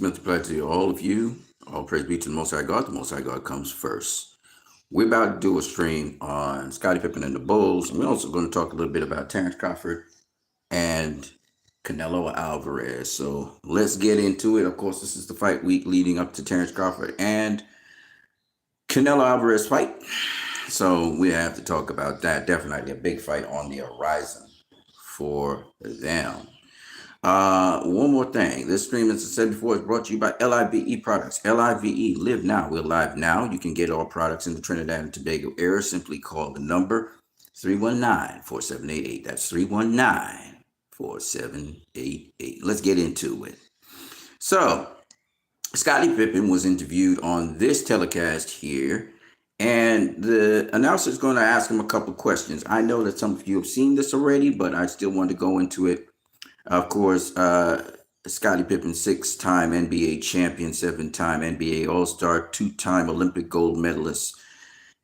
multiply to all of you. All praise be to the Most High God. The Most High God comes first. We're about to do a stream on Scottie Pippen and the Bulls. And we're also going to talk a little bit about Terrence Crawford and Canelo Alvarez. So let's get into it. Of course, this is the fight week leading up to Terrence Crawford and Canelo Alvarez fight. So we have to talk about that. Definitely a big fight on the horizon for them. One more thing. This stream, as I said before, is brought to you by L.I.V.E products. L.I.V.E, live now. We're live now. You can get all products in the Trinidad and Tobago area. Simply call the number 319-4788. That's 319-4788. Let's get into it. So, Scottie Pippen was interviewed on this telecast here, and the announcer is going to ask him a couple questions. I know that some of you have seen this already, but I still want to go into it. Of course, Scottie Pippen, 6-time NBA champion, 7-time NBA All-Star, 2-time Olympic gold medalist,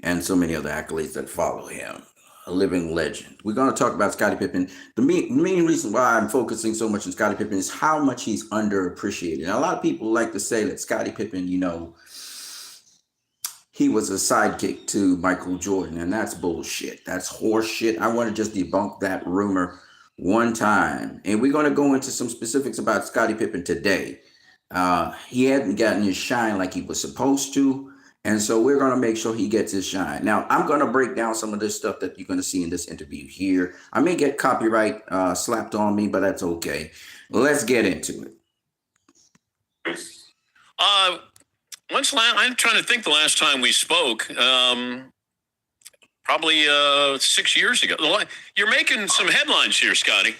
and so many other accolades that follow him. A living legend. We're going to talk about Scottie Pippen. The main reason why I'm focusing so much on Scottie Pippen is how much he's underappreciated. And a lot of people like to say that Scottie Pippen, he was a sidekick to Michael Jordan, and that's bullshit. That's horse shit. I want to just debunk that rumor one time. And we're going to go into some specifics about Scottie Pippen today. He hadn't gotten his shine like he was supposed to. And so we're going to make sure he gets his shine. Now, I'm going to break down some of this stuff that you're going to see in this interview here. I may get copyright slapped on me, but that's okay. Let's get into it. I'm trying to think the last time we spoke. Probably 6 years ago. You're making some headlines here, Scotty.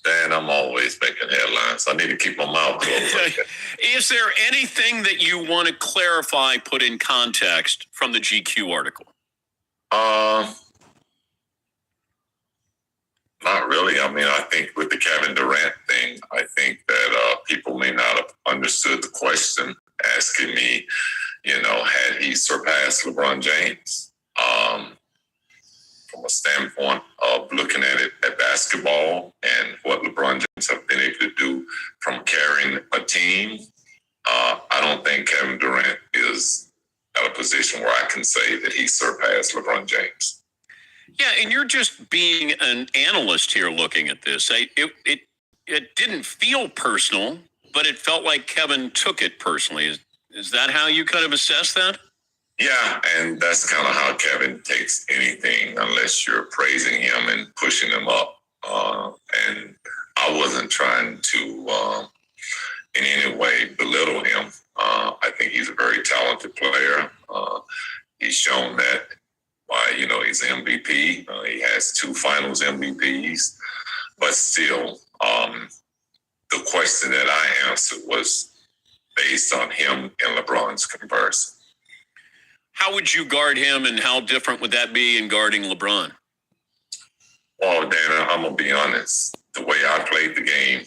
Dan, I'm always making headlines. I need to keep my mouth closed. Is there anything that you want to clarify, put in context from the GQ article? Not really. I mean, I think with the Kevin Durant thing, I think that people may not have understood the question asking me, had he surpassed LeBron James? From a standpoint of looking at it at basketball and what LeBron James have been able to do from carrying a team, I don't think Kevin Durant is at a position where I can say that he surpassed LeBron James. Yeah, and you're just being an analyst here looking at this. It didn't feel personal, but it felt like Kevin took it personally. Is that how you kind of assess that? Yeah, and that's kind of how Kevin takes anything, unless you're praising him and pushing him up. And I wasn't trying to in any way belittle him. I think he's a very talented player. He's shown that by, he's MVP. He has 2 finals MVPs. But still, the question that I answered was based on him and LeBron's comparison. How would you guard him, and how different would that be in guarding LeBron? Well, Dana, I'm going to be honest. The way I played the game,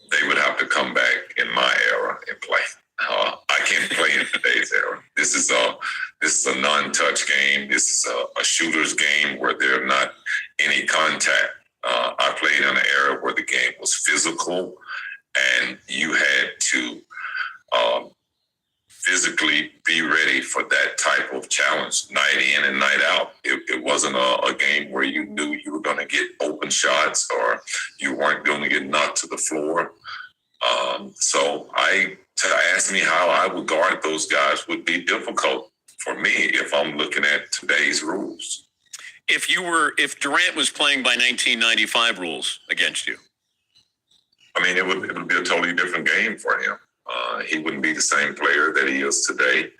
they would have to come back in my era and play. I can't play in today's era. This is a non-touch game. This is a shooter's game where there's not any contact. I played in an era where the game was physical, and you had to physically be ready for that type of challenge night in and night out. It wasn't a game where you knew you were going to get open shots or you weren't going to get knocked to the floor. To ask me how I would guard those guys would be difficult for me if I'm looking at today's rules. If Durant was playing by 1995 rules against you, I mean, it would be a totally different game for him. He wouldn't be the same player that he is today.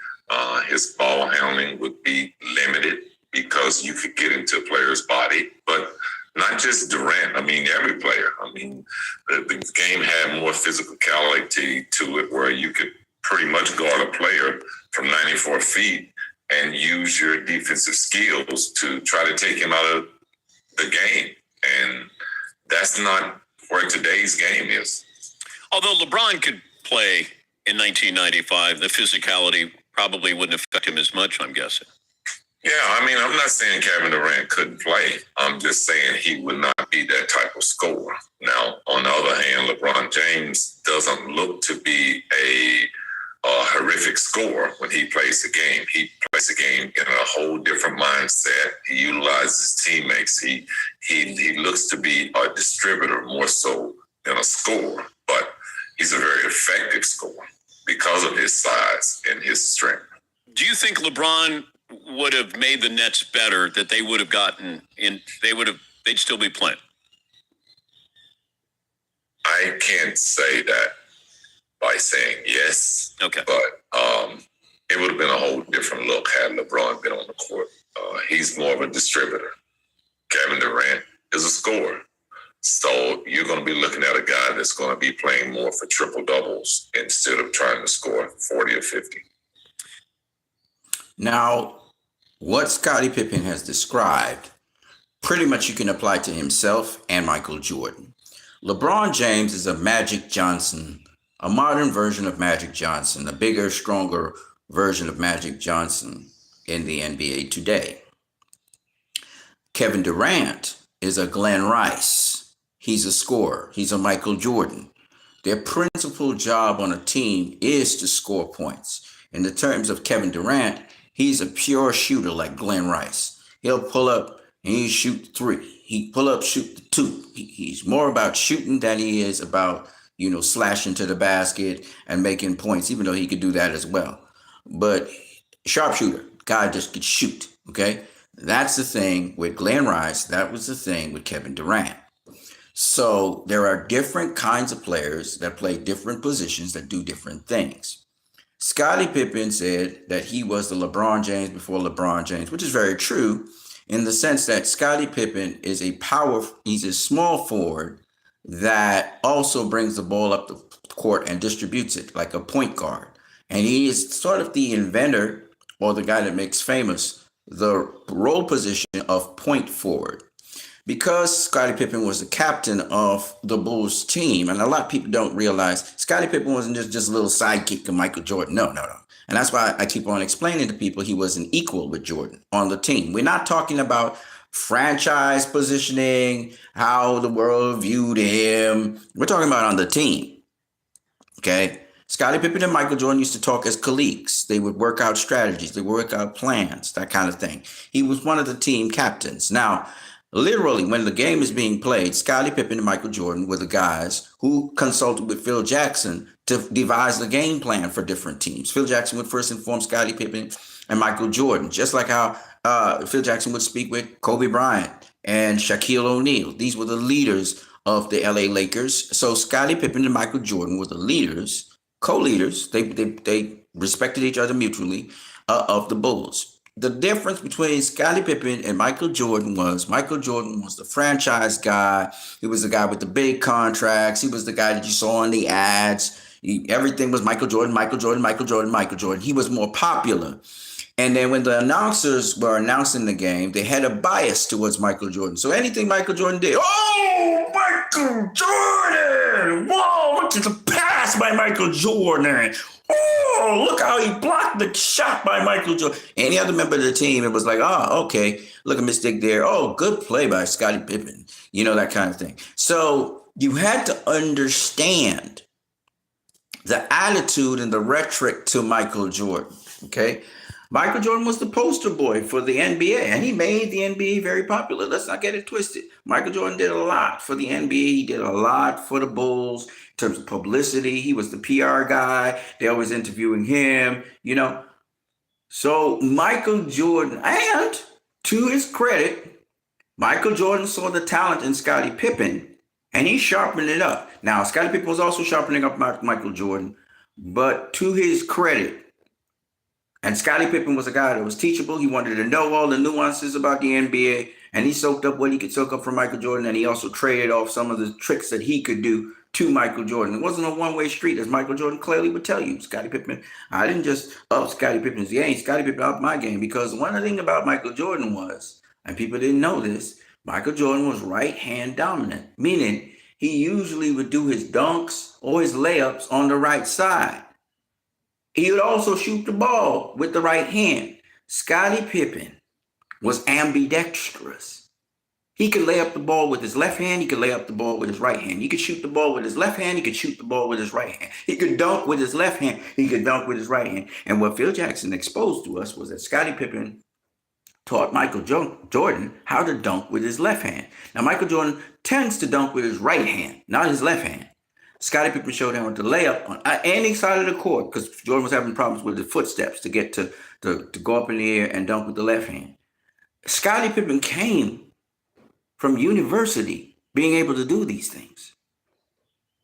His ball handling would be limited because you could get into a player's body, but not just Durant. I mean, every player. I mean, the game had more physicality to it where you could pretty much guard a player from 94 feet and use your defensive skills to try to take him out of the game. And that's not where today's game is. Although LeBron could play in 1995, the physicality probably wouldn't affect him as much, I'm guessing. Yeah, I mean, I'm not saying Kevin Durant couldn't play. I'm just saying he would not be that type of scorer. Now, on the other hand, LeBron James doesn't look to be a score when he plays the game. He plays the game in a whole different mindset. He utilizes teammates. He looks to be a distributor more so than a scorer, but he's a very effective scorer because of his size and his strength. Do you think LeBron would have made the Nets better, that they would have gotten in? They'd still be playing? I can't say that by saying yes. Okay. But it would have been a whole different look had LeBron been on the court. He's more of a distributor. Kevin Durant is a scorer. So you're going to be looking at a guy that's going to be playing more for triple doubles instead of trying to score 40 or 50. Now, what Scottie Pippen has described, pretty much you can apply to himself and Michael Jordan. LeBron James is a Magic Johnson, a modern version of Magic Johnson, a bigger, stronger version of Magic Johnson in the NBA today. Kevin Durant is a Glenn Rice. He's a scorer. He's a Michael Jordan. Their principal job on a team is to score points. In the terms of Kevin Durant, he's a pure shooter like Glenn Rice. He'll pull up and he shoot three. He pull up, shoot the two. He's more about shooting than he is about, slashing to the basket and making points, even though he could do that as well. But sharpshooter, guy just could shoot, okay? That's the thing with Glenn Rice. That was the thing with Kevin Durant. So there are different kinds of players that play different positions that do different things. Scottie Pippen said that he was the LeBron James before LeBron James, which is very true in the sense that Scottie Pippen is he's a small forward that also brings the ball up the court and distributes it like a point guard. And he is sort of the inventor, or the guy that makes famous the role position of point forward. Because Scottie Pippen was the captain of the Bulls team, and a lot of people don't realize Scottie Pippen wasn't just a little sidekick of Michael Jordan. No. And that's why I keep on explaining to people he was an equal with Jordan on the team. We're not talking about franchise positioning, how the world viewed him. We're talking about on the team. Okay? Scottie Pippen and Michael Jordan used to talk as colleagues. They would work out strategies. They would work out plans, that kind of thing. He was one of the team captains. Now, literally, when the game is being played, Scottie Pippen and Michael Jordan were the guys who consulted with Phil Jackson to devise the game plan for different teams. Phil Jackson would first inform Scottie Pippen and Michael Jordan, just like how Phil Jackson would speak with Kobe Bryant and Shaquille O'Neal. These were the leaders of the LA Lakers. So Scottie Pippen and Michael Jordan were the leaders, co-leaders. They respected each other mutually of the Bulls. The difference between Scottie Pippen and Michael Jordan was the franchise guy. He was the guy with the big contracts. He was the guy that you saw on the ads. Everything was Michael Jordan, Michael Jordan, Michael Jordan, Michael Jordan. He was more popular. And then when the announcers were announcing the game, they had a bias towards Michael Jordan. So anything Michael Jordan did, oh, Michael Jordan! Whoa, look at the pass by Michael Jordan. Oh, look how he blocked the shot by Michael Jordan. Any other member of the team, it was like, oh, okay, look at mistake there. Oh, good play by Scottie Pippen. That kind of thing. So you had to understand the attitude and the rhetoric to Michael Jordan, okay? Michael Jordan was the poster boy for the NBA, and he made the NBA very popular. Let's not get it twisted. Michael Jordan did a lot for the NBA. He did a lot for the Bulls in terms of publicity. He was the PR guy. They always interviewing him, So Michael Jordan, and to his credit, Michael Jordan saw the talent in Scottie Pippen, and he sharpened it up. Now, Scottie Pippen was also sharpening up Michael Jordan, but to his credit, and Scottie Pippen was a guy that was teachable. He wanted to know all the nuances about the NBA, and he soaked up what he could soak up from Michael Jordan, and he also traded off some of the tricks that he could do to Michael Jordan. It wasn't a one-way street, as Michael Jordan clearly would tell you. Scottie Pippen, I didn't just up Scottie Pippen's game. Scottie Pippen upped my game, because one of the things about Michael Jordan was, and people didn't know this, Michael Jordan was right-hand dominant, meaning he usually would do his dunks or his layups on the right side. He would also shoot the ball with the right hand. Scottie Pippen was ambidextrous. He could lay up the ball with his left hand. He could lay up the ball with his right hand. He could shoot the ball with his left hand. He could shoot the ball with his right hand. He could dunk with his left hand. He could dunk with his right hand. And what Phil Jackson exposed to us was that Scottie Pippen taught Michael Jordan how to dunk with his left hand. Now, Michael Jordan tends to dunk with his right hand, not his left hand. Scottie Pippen showed him how to lay up on any side of the court because Jordan was having problems with his footsteps to get to go up in the air and dunk with the left hand. Scottie Pippen came from university being able to do these things.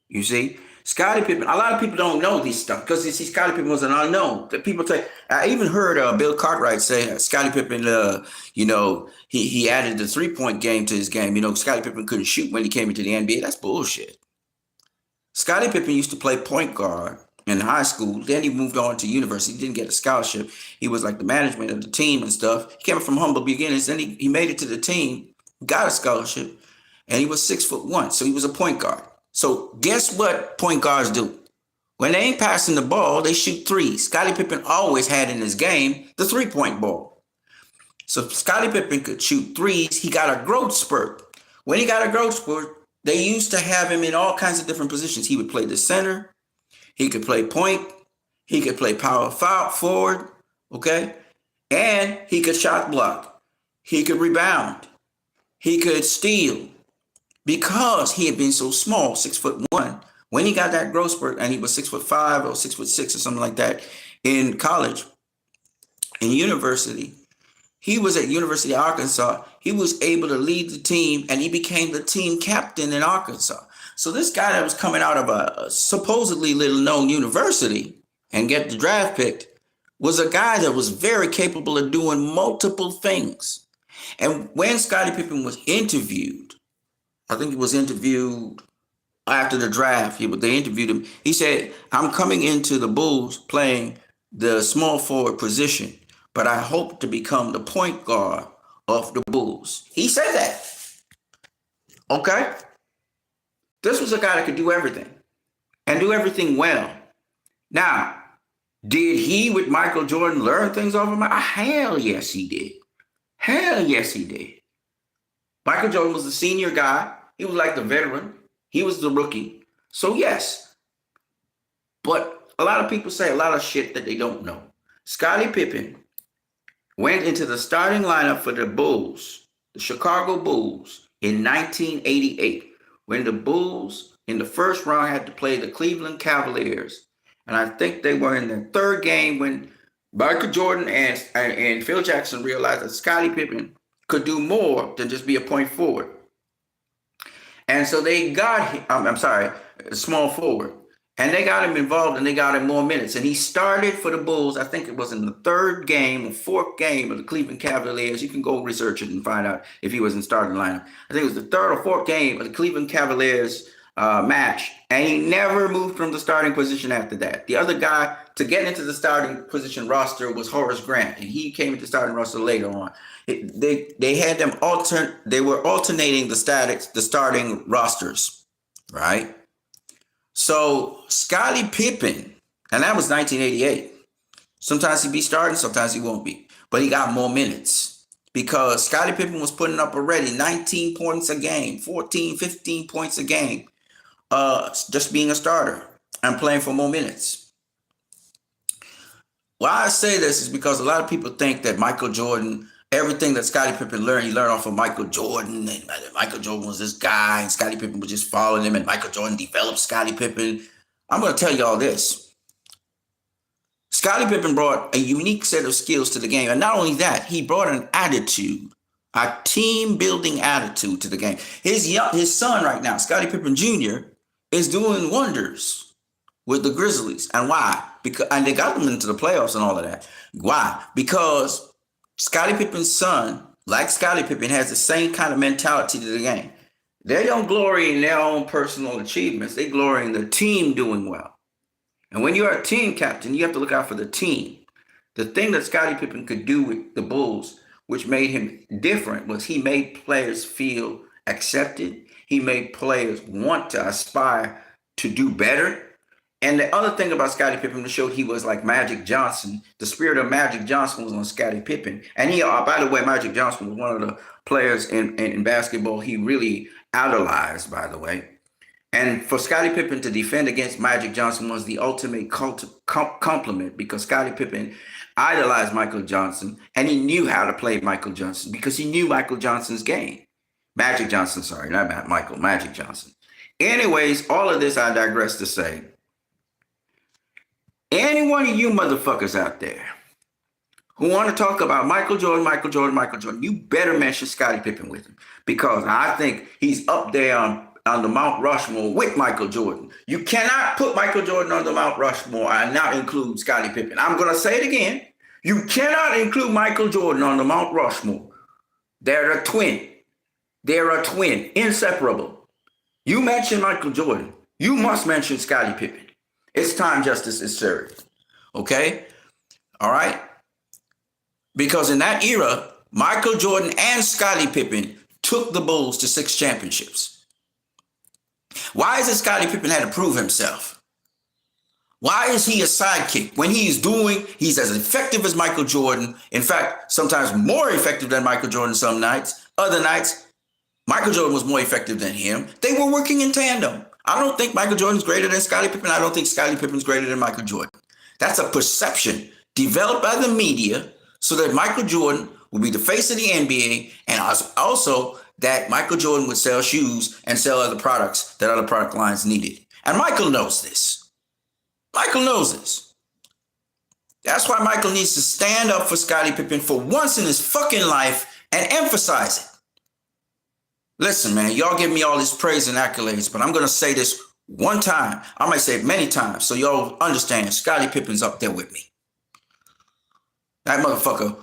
You see, Scottie Pippen, a lot of people don't know these stuff because you see, Scottie Pippen was an unknown. That people say, I even heard Bill Cartwright say Scottie Pippen, he added the 3-point game to his game. Scottie Pippen couldn't shoot when he came into the NBA. That's bullshit. Scottie Pippen used to play point guard in high school. Then he moved on to university. He didn't get a scholarship. He was like the management of the team and stuff. He came from humble beginnings. Then he made it to the team, got a scholarship, and he was 6'1". So he was a point guard. So guess what point guards do? When they ain't passing the ball, they shoot threes. Scottie Pippen always had in his game the 3-point ball. So Scottie Pippen could shoot threes. He got a growth spurt. When he got a growth spurt, they used to have him in all kinds of different positions. He would play the center. He could play point. He could play power forward. Okay. And he could shot block. He could rebound. He could steal. Because he had been so small, 6'1", when he got that growth spurt, and he was 6'5" or 6'6" or something like that in college, in university, he was at University of Arkansas. He was able to lead the team, and he became the team captain in Arkansas. So this guy that was coming out of a supposedly little-known university and get the draft picked was a guy that was very capable of doing multiple things. And when Scottie Pippen was interviewed, I think he was interviewed after the draft. They interviewed him. He said, I'm coming into the Bulls playing the small forward position, but I hope to become the point guard of the Bulls. He said that. Okay? This was a guy that could do everything and do everything well. Now, did he, with Michael Jordan, learn things off of him? Hell yes, he did. Hell yes, he did. Michael Jordan was the senior guy. He was like the veteran. He was the rookie. So yes. But a lot of people say a lot of shit that they don't know. Scottie Pippen went into the starting lineup for the Bulls, the Chicago Bulls, in 1988, when the Bulls in the first round had to play the Cleveland Cavaliers. And I think they were in the third game when Michael Jordan and Phil Jackson realized that Scottie Pippen could do more than just be a point forward. And so they got him, small forward. And they got him involved and they got him more minutes. And he started for the Bulls, I think it was in the third game or fourth game of the Cleveland Cavaliers. You can go research it and find out if he was in starting lineup. I think it was the third or fourth game of the Cleveland Cavaliers match. And he never moved from the starting position after that. The other guy to get into the starting position roster was Horace Grant. And he came into the starting roster later on. They had them they were alternating the starting rosters, right? So Scottie Pippen, and that was 1988. Sometimes he'd be starting, sometimes he won't be. But he got more minutes because Scottie Pippen was putting up already 19 points a game, 14, 15 points a game, just being a starter and playing for more minutes. Why I say this is because a lot of people think that Michael Jordan, everything that Scottie Pippen learned, he learned off of Michael Jordan, and Michael Jordan was this guy, and Scottie Pippen was just following him, and Michael Jordan developed Scottie Pippen. I'm going to tell you all this. Scottie Pippen brought a unique set of skills to the game, and not only that, he brought an attitude, a team-building attitude to the game. His son right now, Scottie Pippen Jr., is doing wonders with the Grizzlies. And why? And they got them into the playoffs and all of that. Why? Because Scottie Pippen's son, like Scottie Pippen, has the same kind of mentality to the game. They don't glory in their own personal achievements. They glory in the team doing well. And when you're a team captain, you have to look out for the team. The thing that Scottie Pippen could do with the Bulls, which made him different, was he made players feel accepted. He made players want to aspire to do better. And the other thing about Scottie Pippen, to show he was like Magic Johnson, the spirit of Magic Johnson was on Scottie Pippen. And he, by the way, Magic Johnson was one of the players in basketball he really idolized, by the way. And for Scottie Pippen to defend against Magic Johnson was the ultimate compliment, because Scottie Pippen idolized Michael Johnson, and he knew how to play Michael Johnson because he knew Michael Johnson's game. Magic Johnson, sorry, not Michael, Magic Johnson. Anyways, all of this I digress to say, any one of you motherfuckers out there who want to talk about Michael Jordan, you better mention Scottie Pippen with him, because I think he's up there on the Mount Rushmore with Michael Jordan. You cannot put Michael Jordan on the Mount Rushmore and not include Scottie Pippen. I'm going to say it again. You cannot include Michael Jordan on the Mount Rushmore. They're a twin. They're a twin, inseparable. You mention Michael Jordan, you must mention Scottie Pippen. It's time justice is served. Okay? All right? Because in that era, Michael Jordan and Scottie Pippen took the Bulls to 6 championships. Why is it Scottie Pippen had to prove himself? Why is he a sidekick when he's as effective as Michael Jordan? In fact, sometimes more effective than Michael Jordan some nights. Other nights, Michael Jordan was more effective than him. They were working in tandem. I don't think Michael Jordan's greater than Scottie Pippen. I don't think Scottie Pippen's greater than Michael Jordan. That's a perception developed by the media so that Michael Jordan would be the face of the NBA, and also that Michael Jordan would sell shoes and sell other products that other product lines needed. And Michael knows this. Michael knows this. That's why Michael needs to stand up for Scottie Pippen for once in his fucking life and emphasize it. Listen, man, y'all give me all this praise and accolades, but I'm going to say this one time. I might say it many times so y'all understand Scottie Pippen's up there with me. That motherfucker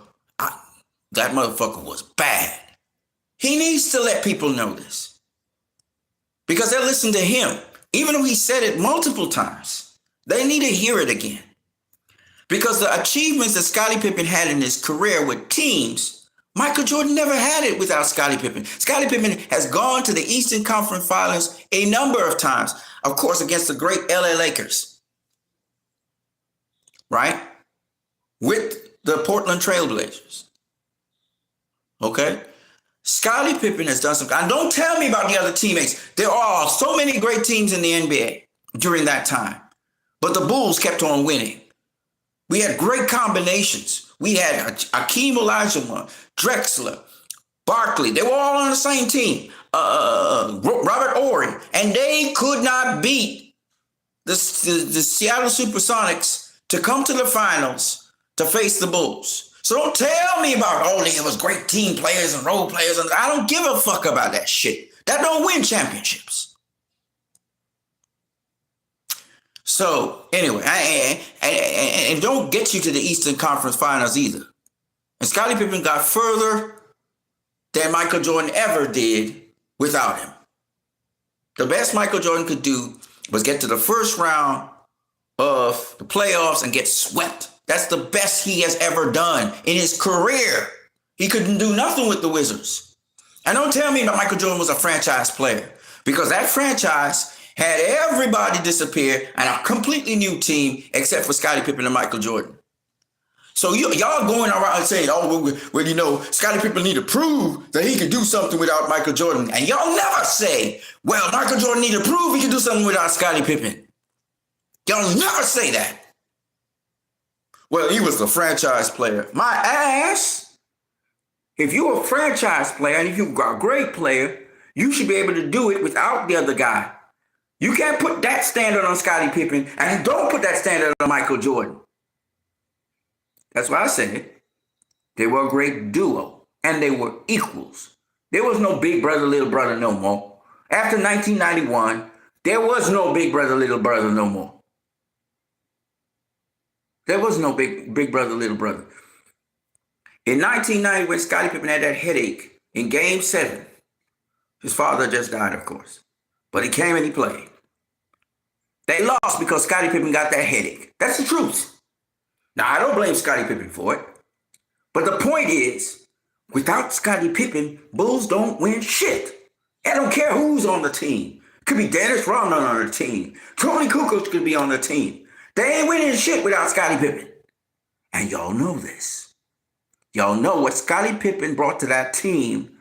was bad. He needs to let people know this because they listen to him. Even though he said it multiple times, they need to hear it again. Because the achievements that Scottie Pippen had in his career with teams, Michael Jordan never had it without Scottie Pippen. Scottie Pippen has gone to the Eastern Conference Finals a number of times, of course, against the great LA Lakers, right? With the Portland Trailblazers. Okay? Scottie Pippen has done something. And don't tell me about the other teammates. There are so many great teams in the NBA during that time. But the Bulls kept on winning. We had great combinations. We had Akeem Olajuwon, Drexler, Barkley. They were all on the same team. Robert Ory. And they could not beat the Seattle Supersonics to come to the finals to face the Bulls. So don't tell me about, it was great team players and role players. And I don't give a fuck about that shit. That don't win championships. So anyway, and don't get you to the Eastern Conference Finals either. And Scottie Pippen got further than Michael Jordan ever did without him. The best Michael Jordan could do was get to the first round of the playoffs and get swept. That's the best he has ever done in his career. He couldn't do nothing with the Wizards. And don't tell me that Michael Jordan was a franchise player, because that franchise had everybody disappear and a completely new team except for Scottie Pippen and Michael Jordan. So y'all going around saying, Scottie Pippen need to prove that he could do something without Michael Jordan. And y'all never say, well, Michael Jordan need to prove he can do something without Scottie Pippen. Y'all never say that. Well, he was the franchise player. My ass. If you're a franchise player and if you're a great player, you should be able to do it without the other guy. You can't put that standard on Scottie Pippen, and don't put that standard on Michael Jordan. That's why I said they were a great duo, and they were equals. There was no big brother, little brother no more. After 1991, there was no big brother, little brother no more. There was no big brother, little brother. In 1990, when Scottie Pippen had that headache in Game 7, his father just died, of course, but he came and he played. They lost because Scottie Pippen got that headache. That's the truth. Now, I don't blame Scottie Pippen for it. But the point is, without Scottie Pippen, Bulls don't win shit. I don't care who's on the team. Could be Dennis Rodman on the team. Tony Kukoc could be on the team. They ain't winning shit without Scottie Pippen. And y'all know this. Y'all know what Scottie Pippen brought to that team.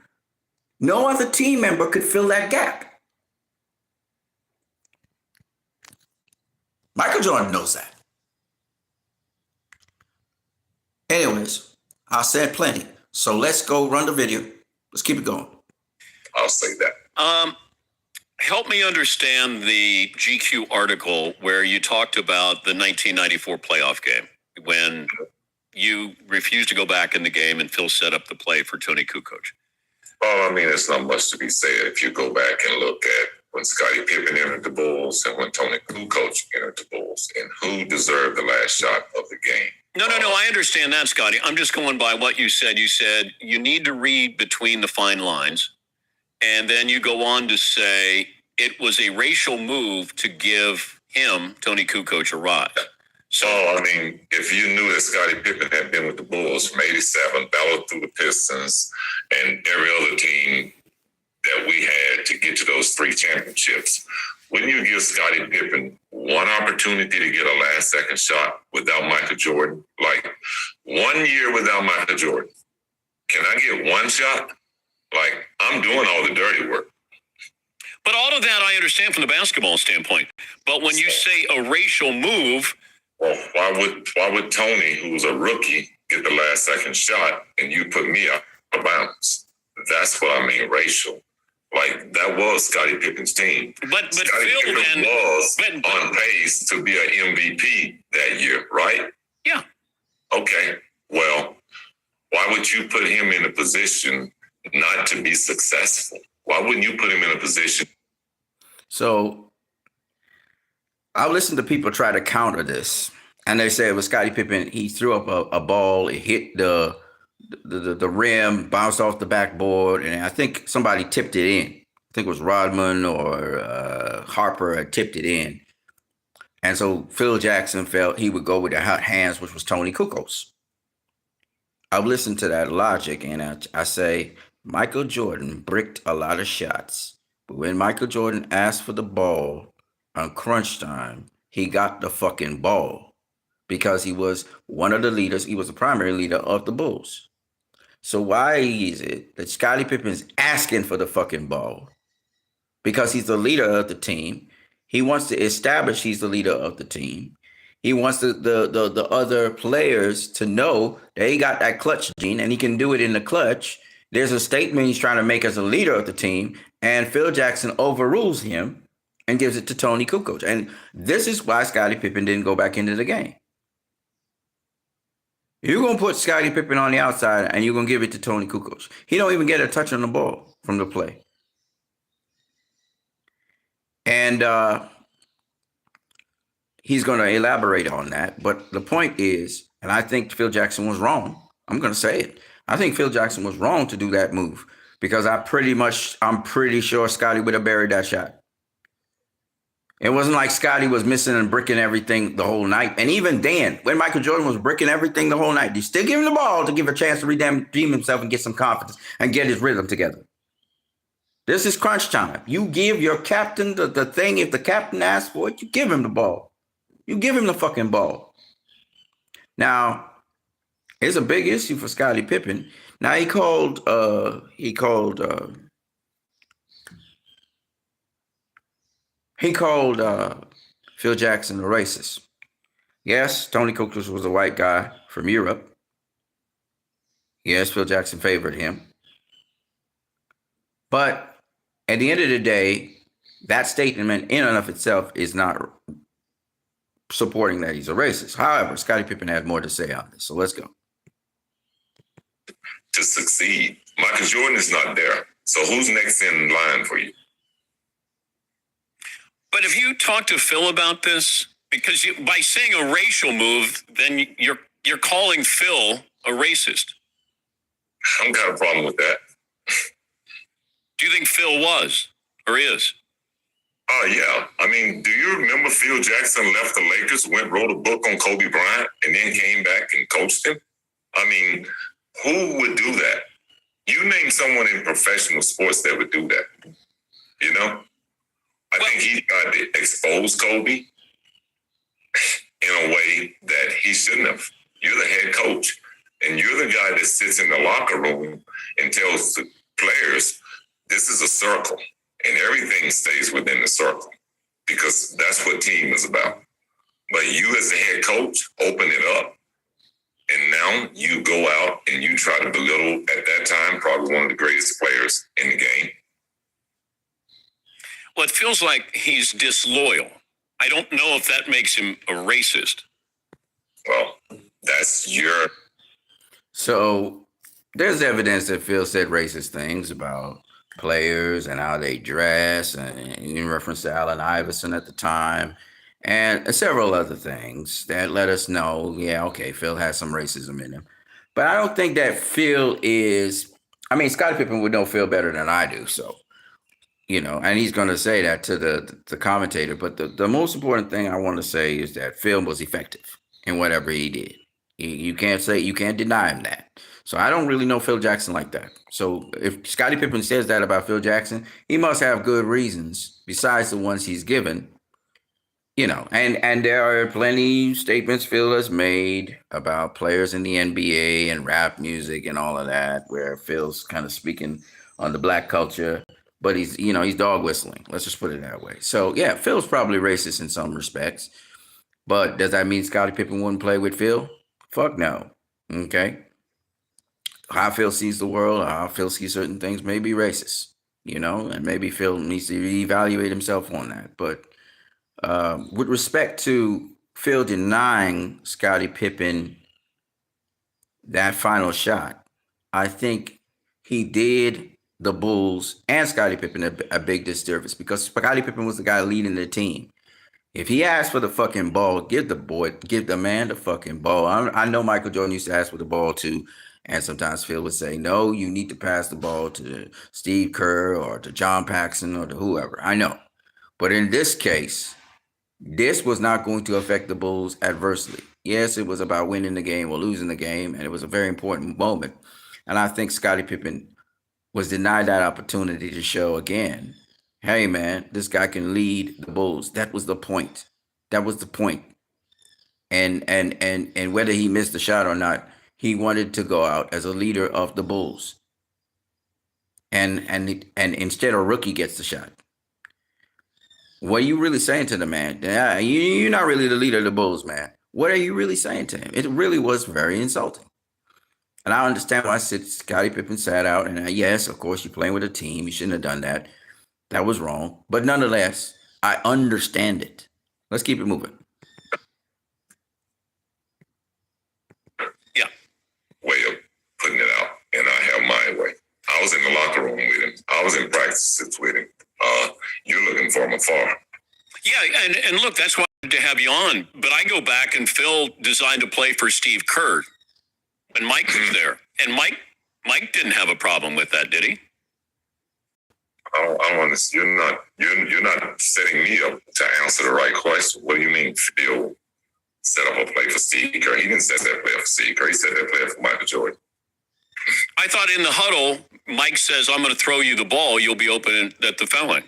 No other team member could fill that gap. Michael Jordan knows that. Anyways, I said plenty. So let's go run the video. Let's keep it going. I'll say that. Help me understand the GQ article where you talked about the 1994 playoff game when you refused to go back in the game and Phil set up the play for Tony Kukoc. Well, I mean, there's not much to be said if you go back and look at when Scottie Pippen entered the Bulls and when Tony Kukoc entered the Bulls and who deserved the last shot of the game. No, I understand that, Scotty. I'm just going by what you said. You said you need to read between the fine lines. And then you go on to say it was a racial move to give him, Tony Kukoc, a ride. So, I mean, if you knew that Scottie Pippen had been with the Bulls from 87, battled through the Pistons and every other team that we had to get to those 3 championships, wouldn't you give Scottie Pippen one opportunity to get a last-second shot without Michael Jordan? Like, 1 year without Michael Jordan. Can I get one shot? Like, I'm doing all the dirty work. But all of that I understand from the basketball standpoint. But when you say a racial move... Well, why would Tony, who was a rookie, get the last-second shot and you put me out of bounds? That's what I mean, racial. Like, that was Scottie Pippen's team. But Scottie Phil Pippen was on pace to be an MVP that year, right? Yeah. Okay. Well, why would you put him in a position not to be successful? Why wouldn't you put him in a position? So I've listened to people try to counter this. And they say it was Scottie Pippen. He threw up a ball. It hit the rim, bounced off the backboard. And I think somebody tipped it in. I think it was Rodman or Harper had tipped it in. And so Phil Jackson felt he would go with the hot hands, which was Tony Kukoc. I've listened to that logic, and I say Michael Jordan bricked a lot of shots. But when Michael Jordan asked for the ball on crunch time, he got the fucking ball because he was one of the leaders. He was the primary leader of the Bulls. So why is it that Scottie Pippen's asking for the fucking ball? Because he's the leader of the team. He wants to establish he's the leader of the team. He wants the other players to know that he got that clutch gene and he can do it in the clutch. There's a statement he's trying to make as a leader of the team, and Phil Jackson overrules him and gives it to Tony Kukoc. And this is why Scottie Pippen didn't go back into the game. You're going to put Scottie Pippen on the outside and you're going to give it to Tony Kukoc. He don't even get a touch on the ball from the play. And he's going to elaborate on that. But the point is, and I think Phil Jackson was wrong. I'm going to say it. I think Phil Jackson was wrong to do that move because I'm pretty sure Scottie would have buried that shot. It wasn't like Scottie was missing and bricking everything the whole night. And even then, when Michael Jordan was bricking everything the whole night, you still give him the ball to give a chance to redeem himself and get some confidence and get his rhythm together. This is crunch time. You give your captain the thing. If the captain asks for it, you give him the ball. You give him the fucking ball. Now, it's a big issue for Scottie Pippen. Now he called Phil Jackson a racist. Yes, Tony Kukoc was a white guy from Europe. Yes, Phil Jackson favored him. But at the end of the day, that statement in and of itself is not supporting that he's a racist. However, Scottie Pippen had more to say on this. So let's go. To succeed. Michael Jordan is not there. So who's next in line for you? But if you talk to Phil about this, because by saying a racial move, then you're calling Phil a racist. I don't got a problem with that. Do you think Phil was or is? Oh, yeah. I mean, do you remember Phil Jackson left the Lakers, wrote a book on Kobe Bryant, and then came back and coached him? I mean, who would do that? You name someone in professional sports that would do that, you know? I think he tried to expose Kobe in a way that he shouldn't have. You're the head coach, and you're the guy that sits in the locker room and tells the players, this is a circle, and everything stays within the circle because that's what team is about. But you as the head coach, open it up, and now you go out and you try to belittle, at that time, probably one of the greatest players in the game. Well, it feels like he's disloyal. I don't know if that makes him a racist. Well, that's your... So there's evidence that Phil said racist things about players and how they dress, and in reference to Allen Iverson at the time, and several other things that let us know, yeah, okay, Phil has some racism in him. But I don't think that Phil is, I mean, Scottie Pippen would know Phil better than I do, so, you know, and he's going to say that to the commentator. But the most important thing I want to say is that Phil was effective in whatever he did. You can't deny him that. So I don't really know Phil Jackson like that. So if Scottie Pippen says that about Phil Jackson, he must have good reasons besides the ones he's given. You know, and there are plenty statements Phil has made about players in the NBA and rap music and all of that, where Phil's kind of speaking on the black culture, but he's dog whistling. Let's just put it that way. So yeah, Phil's probably racist in some respects, but does that mean Scottie Pippen wouldn't play with Phil? Fuck no. Okay. How Phil sees the world, or how Phil sees certain things may be racist, you know, and maybe Phil needs to reevaluate himself on that. But with respect to Phil denying Scottie Pippen that final shot, I think he did the Bulls and Scottie Pippen a big disservice, because Scottie Pippen was the guy leading the team. If he asked for the fucking ball, give the man the fucking ball. I know Michael Jordan used to ask for the ball too, and sometimes Phil would say, no, you need to pass the ball to Steve Kerr or to John Paxson or to whoever. I know. But in this case, this was not going to affect the Bulls adversely. Yes, it was about winning the game or losing the game, and it was a very important moment. And I think Scottie Pippen was denied that opportunity to show again, hey man, this guy can lead the Bulls. That was the point. That was the point. And whether he missed the shot or not, he wanted to go out as a leader of the Bulls. And instead a rookie gets the shot. What are you really saying to the man? Yeah, you're not really the leader of the Bulls, man. What are you really saying to him? It really was very insulting. And I understand why Scottie Pippen sat out. And yes, of course, you're playing with a team. You shouldn't have done that. That was wrong. But nonetheless, I understand it. Let's keep it moving. Yeah. Way of putting it out. And I have my way. I was in the locker room with him. I was in practices with him. You're looking for him afar. Yeah, and look, that's why I wanted to have you on. But I go back, and Phil designed to play for Steve Kerr, and Mike was there. And Mike didn't have a problem with that, did he? I don't understand. You're not setting me up to answer the right question. What do you mean Phil set up a play for Steve Kerr? He didn't set that play for Steve Kerr. He set that play for Michael Jordan. I thought in the huddle, Mike says, I'm going to throw you the ball. You'll be open at the foul line.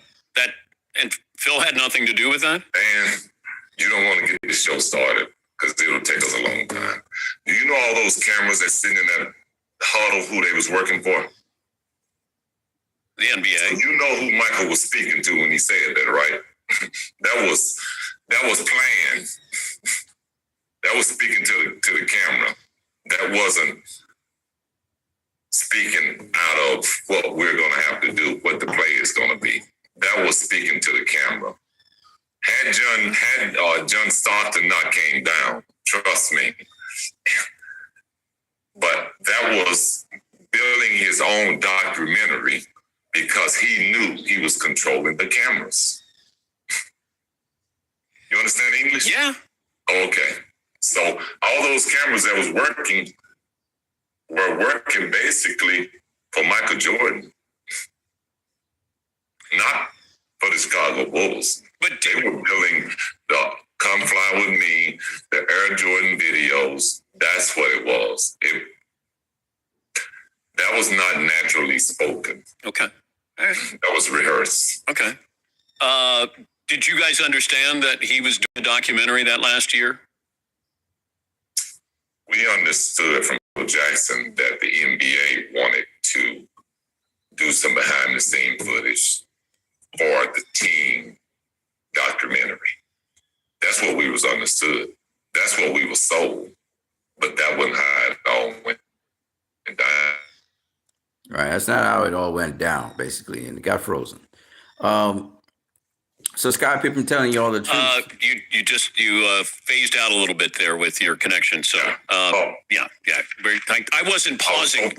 And Phil had nothing to do with that? And you don't want to get this show started because it'll take us a long time. Do you know all those cameras that sitting in that huddle who they was working for? The NBA. So you know who Michael was speaking to when he said that, right? that was planned. That was speaking to the camera. That wasn't speaking out of what we're going to have to do, what the play is going to be. That was speaking to the camera. Had John Stockton not came down, trust me. But that was building his own documentary because he knew he was controlling the cameras. You understand English? Yeah. Okay. So all those cameras that was working were working basically for Michael Jordan, not for the Chicago Bulls. But they were building the Come Fly With Me, the Air Jordan videos. That's what it was. That was not naturally spoken. Okay. All right. That was rehearsed. Okay. Did you guys understand that he was doing a documentary that last year? We understood from Phil Jackson that the NBA wanted to do some behind the scene footage for the team documentary. That's what we was understood. That's what we were sold. But that wasn't how it all went down. Right. That's not how it all went down, basically, and it got frozen. So Scott Pippen telling you all the truth. You phased out a little bit there with your connection. So yeah. I wasn't pausing.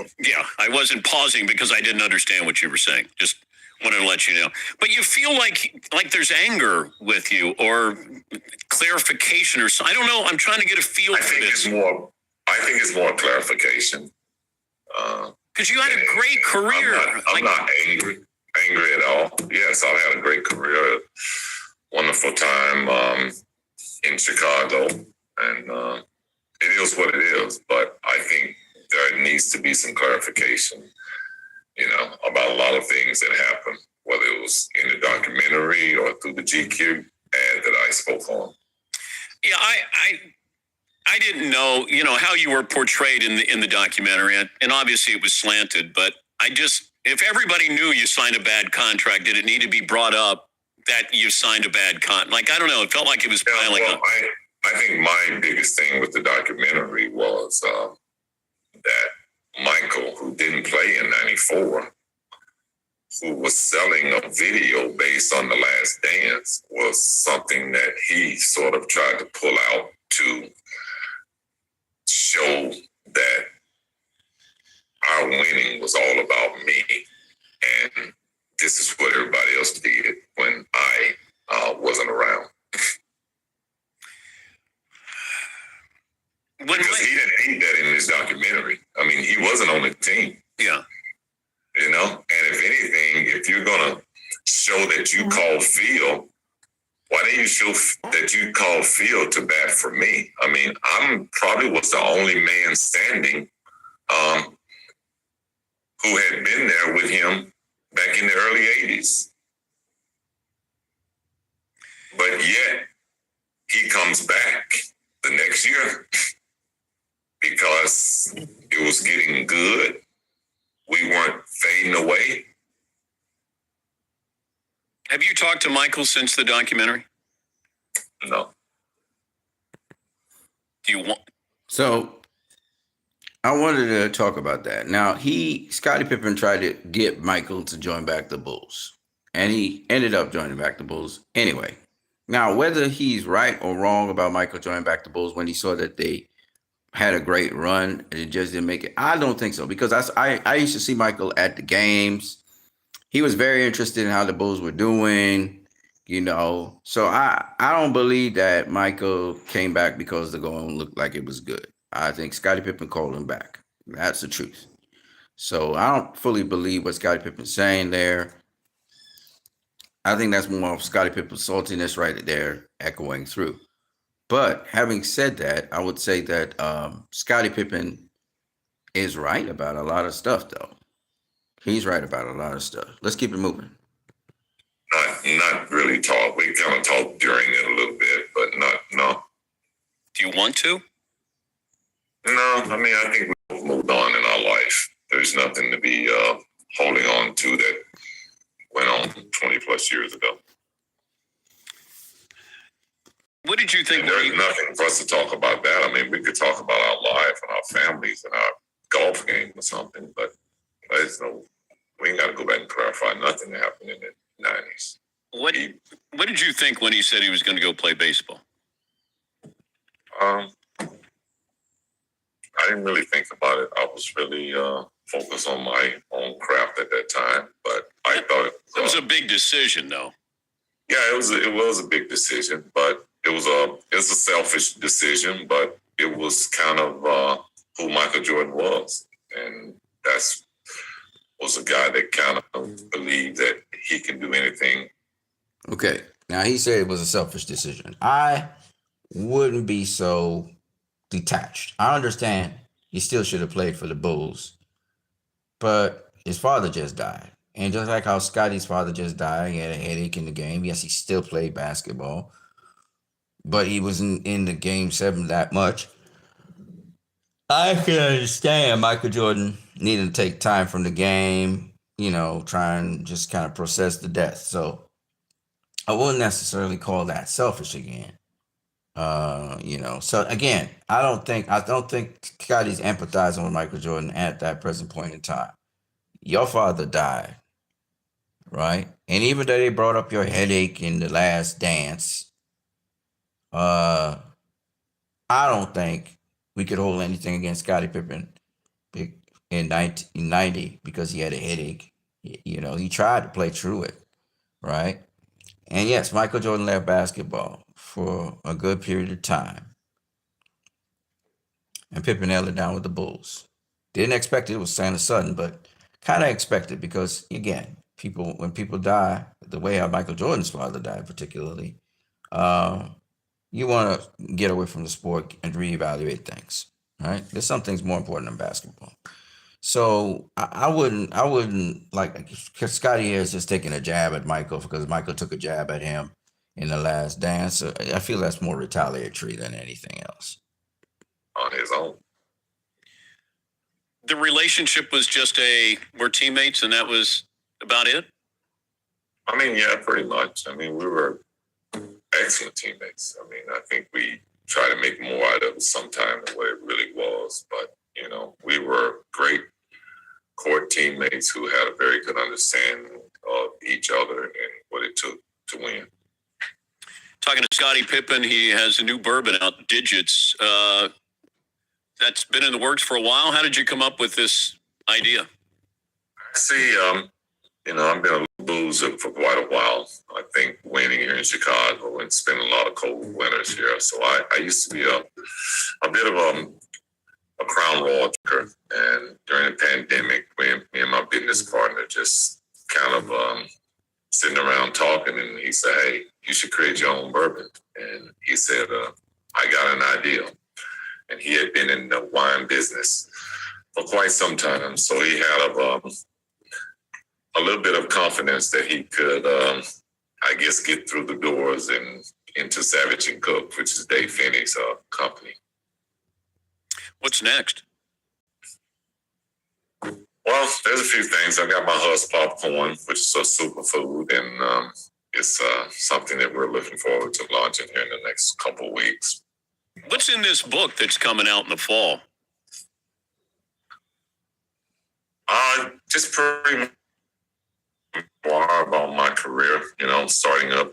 I wasn't pausing because I didn't understand what you were saying. Just wanted to let you know. But you feel like there's anger with you or clarification or something. I don't know. I'm trying to get a feel for this. I think it's more clarification. Because you had a great career. I'm not angry at all. Yes, I've had a great career, wonderful time in Chicago, and it is what it is. But I think there needs to be some clarification, about a lot of things that happened, whether it was in the documentary or through the GQ ad that I spoke on. Yeah, I didn't know, how you were portrayed in the documentary, and obviously it was slanted, but if everybody knew you signed a bad contract, did it need to be brought up that you signed a bad contract? I don't know. It felt like it was piling up. I think my biggest thing with the documentary was that Michael, who didn't play in '94, who was selling a video based on The Last Dance, was something that he sort of tried to pull out to show that our winning was all about me, and this is what everybody else did when I wasn't around. Because he didn't need that in his documentary. I mean, he wasn't on the team. Yeah. And if anything, if you're going to show that you called Phil, why didn't you show that you called Phil to bat for me? I mean, I'm probably was the only man standing who had been there with him back in the early 80s. But yet, he comes back the next year because it was getting good. We weren't fading away. Have you talked to Michael since the documentary? No. Do you want? So I wanted to talk about that. Now, Scottie Pippen tried to get Michael to join back the Bulls, and he ended up joining back the Bulls anyway. Now, whether he's right or wrong about Michael joining back the Bulls when he saw that they had a great run and it just didn't make it, I don't think so, because I used to see Michael at the games. He was very interested in how the Bulls were doing, So I don't believe that Michael came back because the going looked like it was good. I think Scottie Pippen called him back. That's the truth. So I don't fully believe what Scottie Pippen's saying there. I think that's more of Scottie Pippen's saltiness right there echoing through. But having said that, I would say that Scottie Pippen is right about a lot of stuff, though. He's right about a lot of stuff. Let's keep it moving. Not really talk. We kind of talked during it a little bit, but no. Do you want to? No, I mean, I think we've moved on in our life. There's nothing to be holding on to that went on 20 plus years ago. What did you think? And there's nothing for us to talk about that. I mean, we could talk about our life and our families and our golf game or something, but we ain't got to go back and clarify nothing that happened in the 90s. What did you think when he said he was going to go play baseball? I didn't really think about it. I was really focused on my own craft at that time, but I thought it was a big decision, though. Yeah, it was a big decision, but it's a selfish decision, but it was kind of who Michael Jordan was, and was a guy that kind of believed that he can do anything. Okay, now he said it was a selfish decision. I wouldn't be so detached. I understand he still should have played for the Bulls, but his father just died. And just like how Scotty's father just died, he had a headache in the game. Yes, he still played basketball, but he wasn't in the game 7 that much. I can understand Michael Jordan needing to take time from the game, try and just kind of process the death. So I wouldn't necessarily call that selfish again. So again, I don't think Scotty's empathizing with Michael Jordan at that present point in time. Your father died, right? And even though they brought up your headache in the last dance, uh, I don't think we could hold anything against Scottie Pippen in 1990 because he had a headache. He tried to play through it, right? And yes, Michael Jordan left basketball for a good period of time. And Pippen held it down with the Bulls. Didn't expect it was kind of sudden, but kind of expected because again, when people die, the way how Michael Jordan's father died, particularly, uh, you want to get away from the sport and reevaluate things. Right? There's some things more important than basketball. So I wouldn't like Scotty here is just taking a jab at Michael because Michael took a jab at him in the last dance. So I feel that's more retaliatory than anything else. On his own. The relationship was just we're teammates and that was about it? I mean, yeah, pretty much. I mean, we were excellent teammates. I mean, I think we try to make more out of it sometimes than what it really was. But, we were great court teammates who had a very good understanding of each other and what it took to win. Talking to Scottie Pippen, he has a new bourbon out, Digits. That's been in the works for a while. How did you come up with this idea? See, I've been a boozer for quite a while. I think winning here in Chicago and spending a lot of cold winters here. So I used to be a bit of a Crown Royal drinker. And during the pandemic, when me and my business partner just kind of sitting around talking, and he said, "Hey, you should create your own bourbon." And he said, "I got an idea." And he had been in the wine business for quite some time. So he had a little bit of confidence that he could, get through the doors and into Savage and Cook, which is Dave Finney's company. What's next? Well, there's a few things. I got my Husk popcorn, which is a superfood, and it's something that we're looking forward to launching here in the next couple of weeks. What's in this book that's coming out in the fall? Just pretty much more about my career,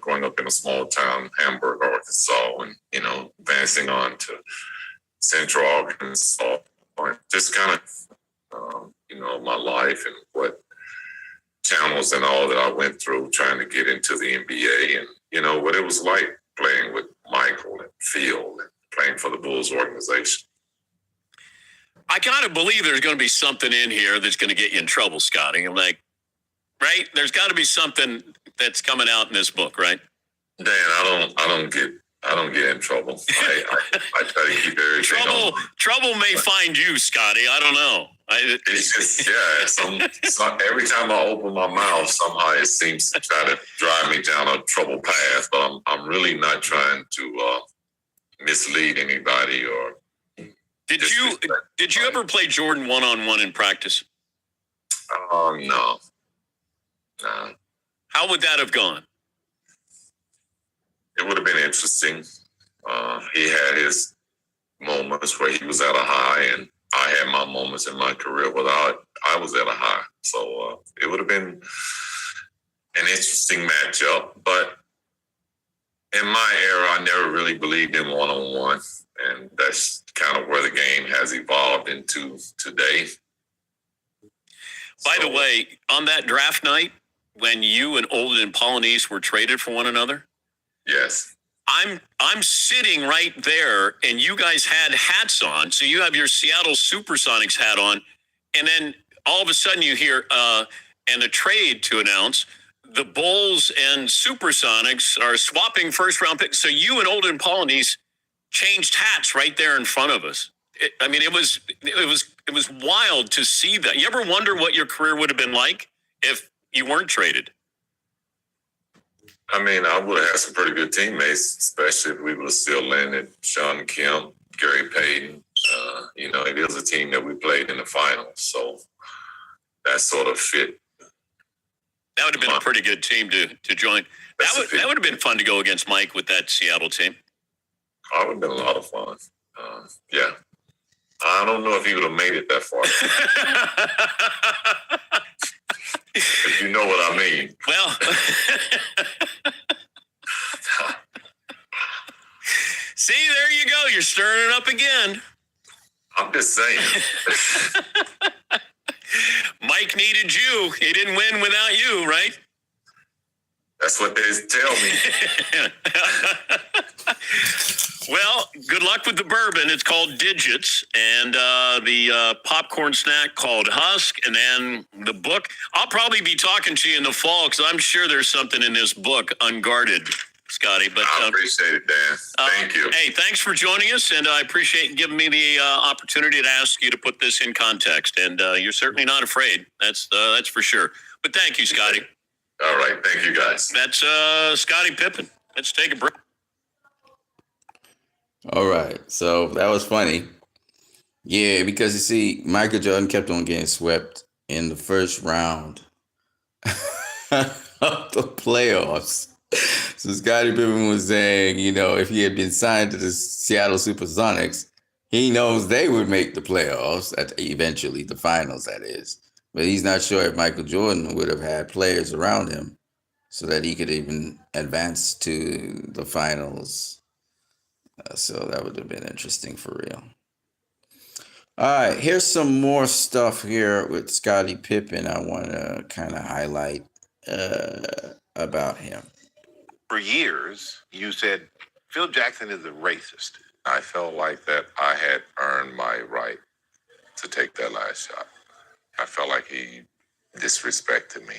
growing up in a small town, Hamburg, Arkansas, and, advancing on to Central Arkansas, just kind of, my life and what channels and all that I went through trying to get into the NBA and, what it was like playing with Michael and Phil and playing for the Bulls organization. I gotta believe there's going to be something in here that's going to get you in trouble, Scotty. I'm like, right? There's got to be something that's coming out in this book, right? Dan, I don't get in trouble. I try to keep everything. Trouble may find you, Scotty. I don't know. It's just every time I open my mouth, somehow it seems to try to drive me down a trouble path. But I'm really not trying to mislead anybody or. Did you ever play Jordan one-on-one in practice? No. How would that have gone? It would have been interesting. He had his moments where he was at a high, and I had my moments in my career where I was at a high. So it would have been an interesting matchup. But in my era, I never really believed in one-on-one. And that's kind of where the game has evolved into today. By the way, on that draft night, when you and Olden and Polynice were traded for one another? Yes. I'm sitting right there, and you guys had hats on. So you have your Seattle Supersonics hat on, and then all of a sudden you hear and a trade to announce. The Bulls and Supersonics are swapping first-round picks. So you and Olden and Polynice changed hats right there in front of us. It was wild to see that. You ever wonder what your career would have been like if you weren't traded? I mean, I would have had some pretty good teammates, especially if we would have still landed Sean Kemp, Gary Payton. It is a team that we played in the finals, so that sort of fit. That would have been a pretty good team to join. That would have been fun to go against Mike with that Seattle team. That would have been a lot of fun. Yeah. I don't know if he would have made it that far. If you know what I mean. Well, see, there you go. You're stirring it up again. I'm just saying. Mike needed you. He didn't win without you, right? That's what they tell me. Well, good luck with the bourbon. It's called Digits, and the popcorn snack called Husk, and then the book. I'll probably be talking to you in the fall because I'm sure there's something in this book unguarded, Scotty. But I appreciate it, Dan. Thank you. Hey, thanks for joining us, and I appreciate giving me the opportunity to ask you to put this in context. And you're certainly not afraid. That's for sure. But thank you, Scotty. All right, thank you, guys. That's Scottie Pippen. Let's take a break. All right, so that was funny. Yeah, because you see, Michael Jordan kept on getting swept in the first round of the playoffs. So Scottie Pippen was saying, if he had been signed to the Seattle Supersonics, he knows they would make the playoffs, eventually, the finals, that is. But he's not sure if Michael Jordan would have had players around him so that he could even advance to the finals. So that would have been interesting for real. All right, here's some more stuff here with Scottie Pippen I want to kind of highlight about him. For years, you said Phil Jackson is a racist. I felt like that I had earned my right to take that last shot. I felt like he disrespected me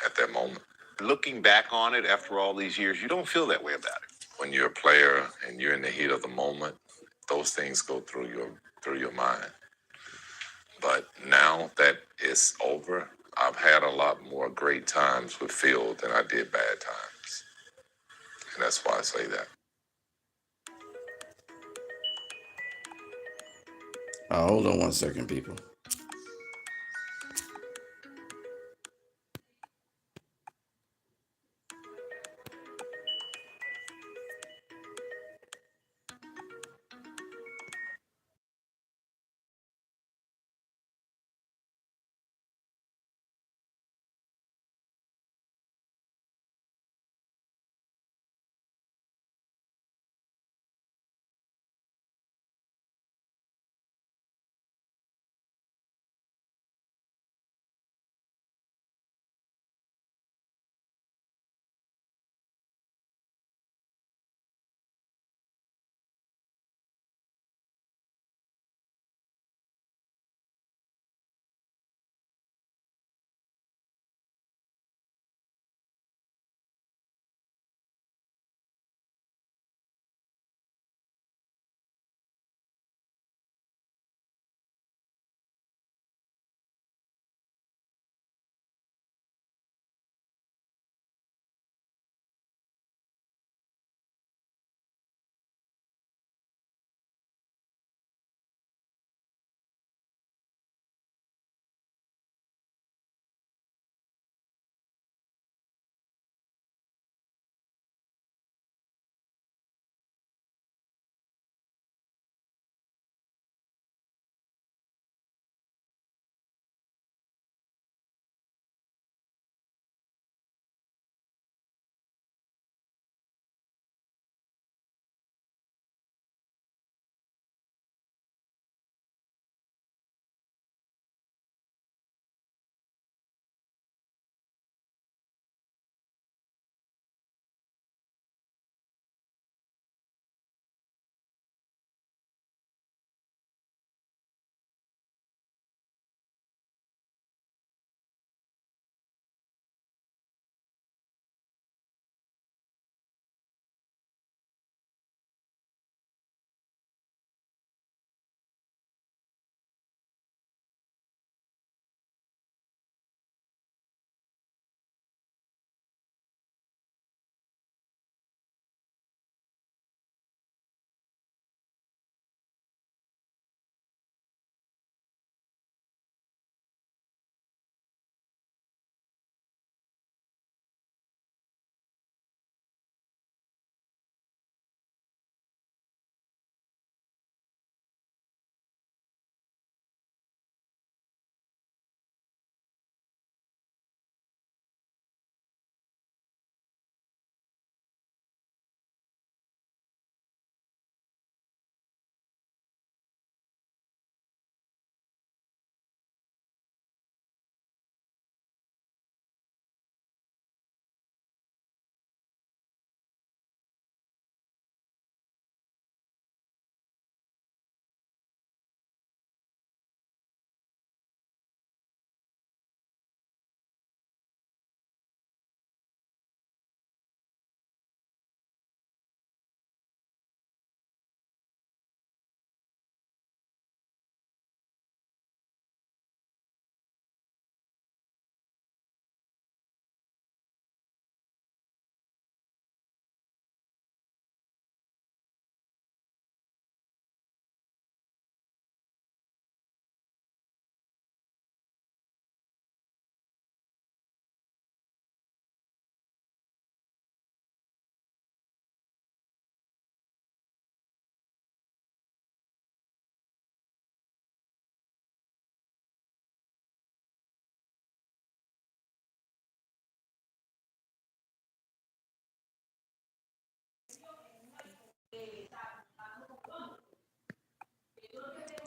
at that moment. Looking back on it after all these years, you don't feel that way about it. When you're a player and you're in the heat of the moment, those things go through your mind. But now that it's over, I've had a lot more great times with Phil than I did bad times. And that's why I say that. Hold on one second, people.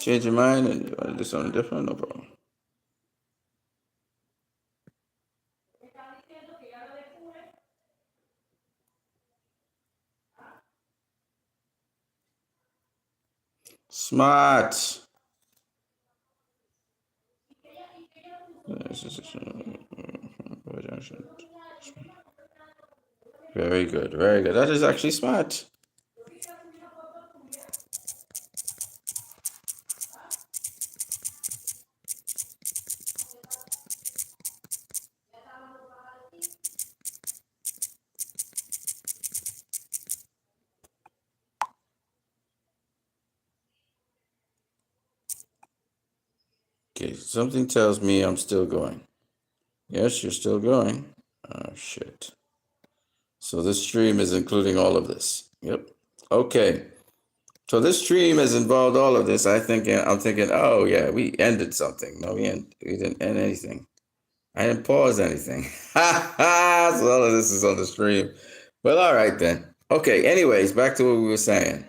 Change your mind and you want to do something different? No problem. Smart. Very good. Very good. That is actually smart. Okay, something tells me I'm still going. Yes, you're still going. Oh, shit. So this stream is including all of this. Yep. Okay. So this stream has involved all of this. I'm thinking, oh yeah, we ended something. No, we didn't end anything. I didn't pause anything. Ha ha! So all of this is on the stream. Well, all right then. Okay, anyways, back to what we were saying.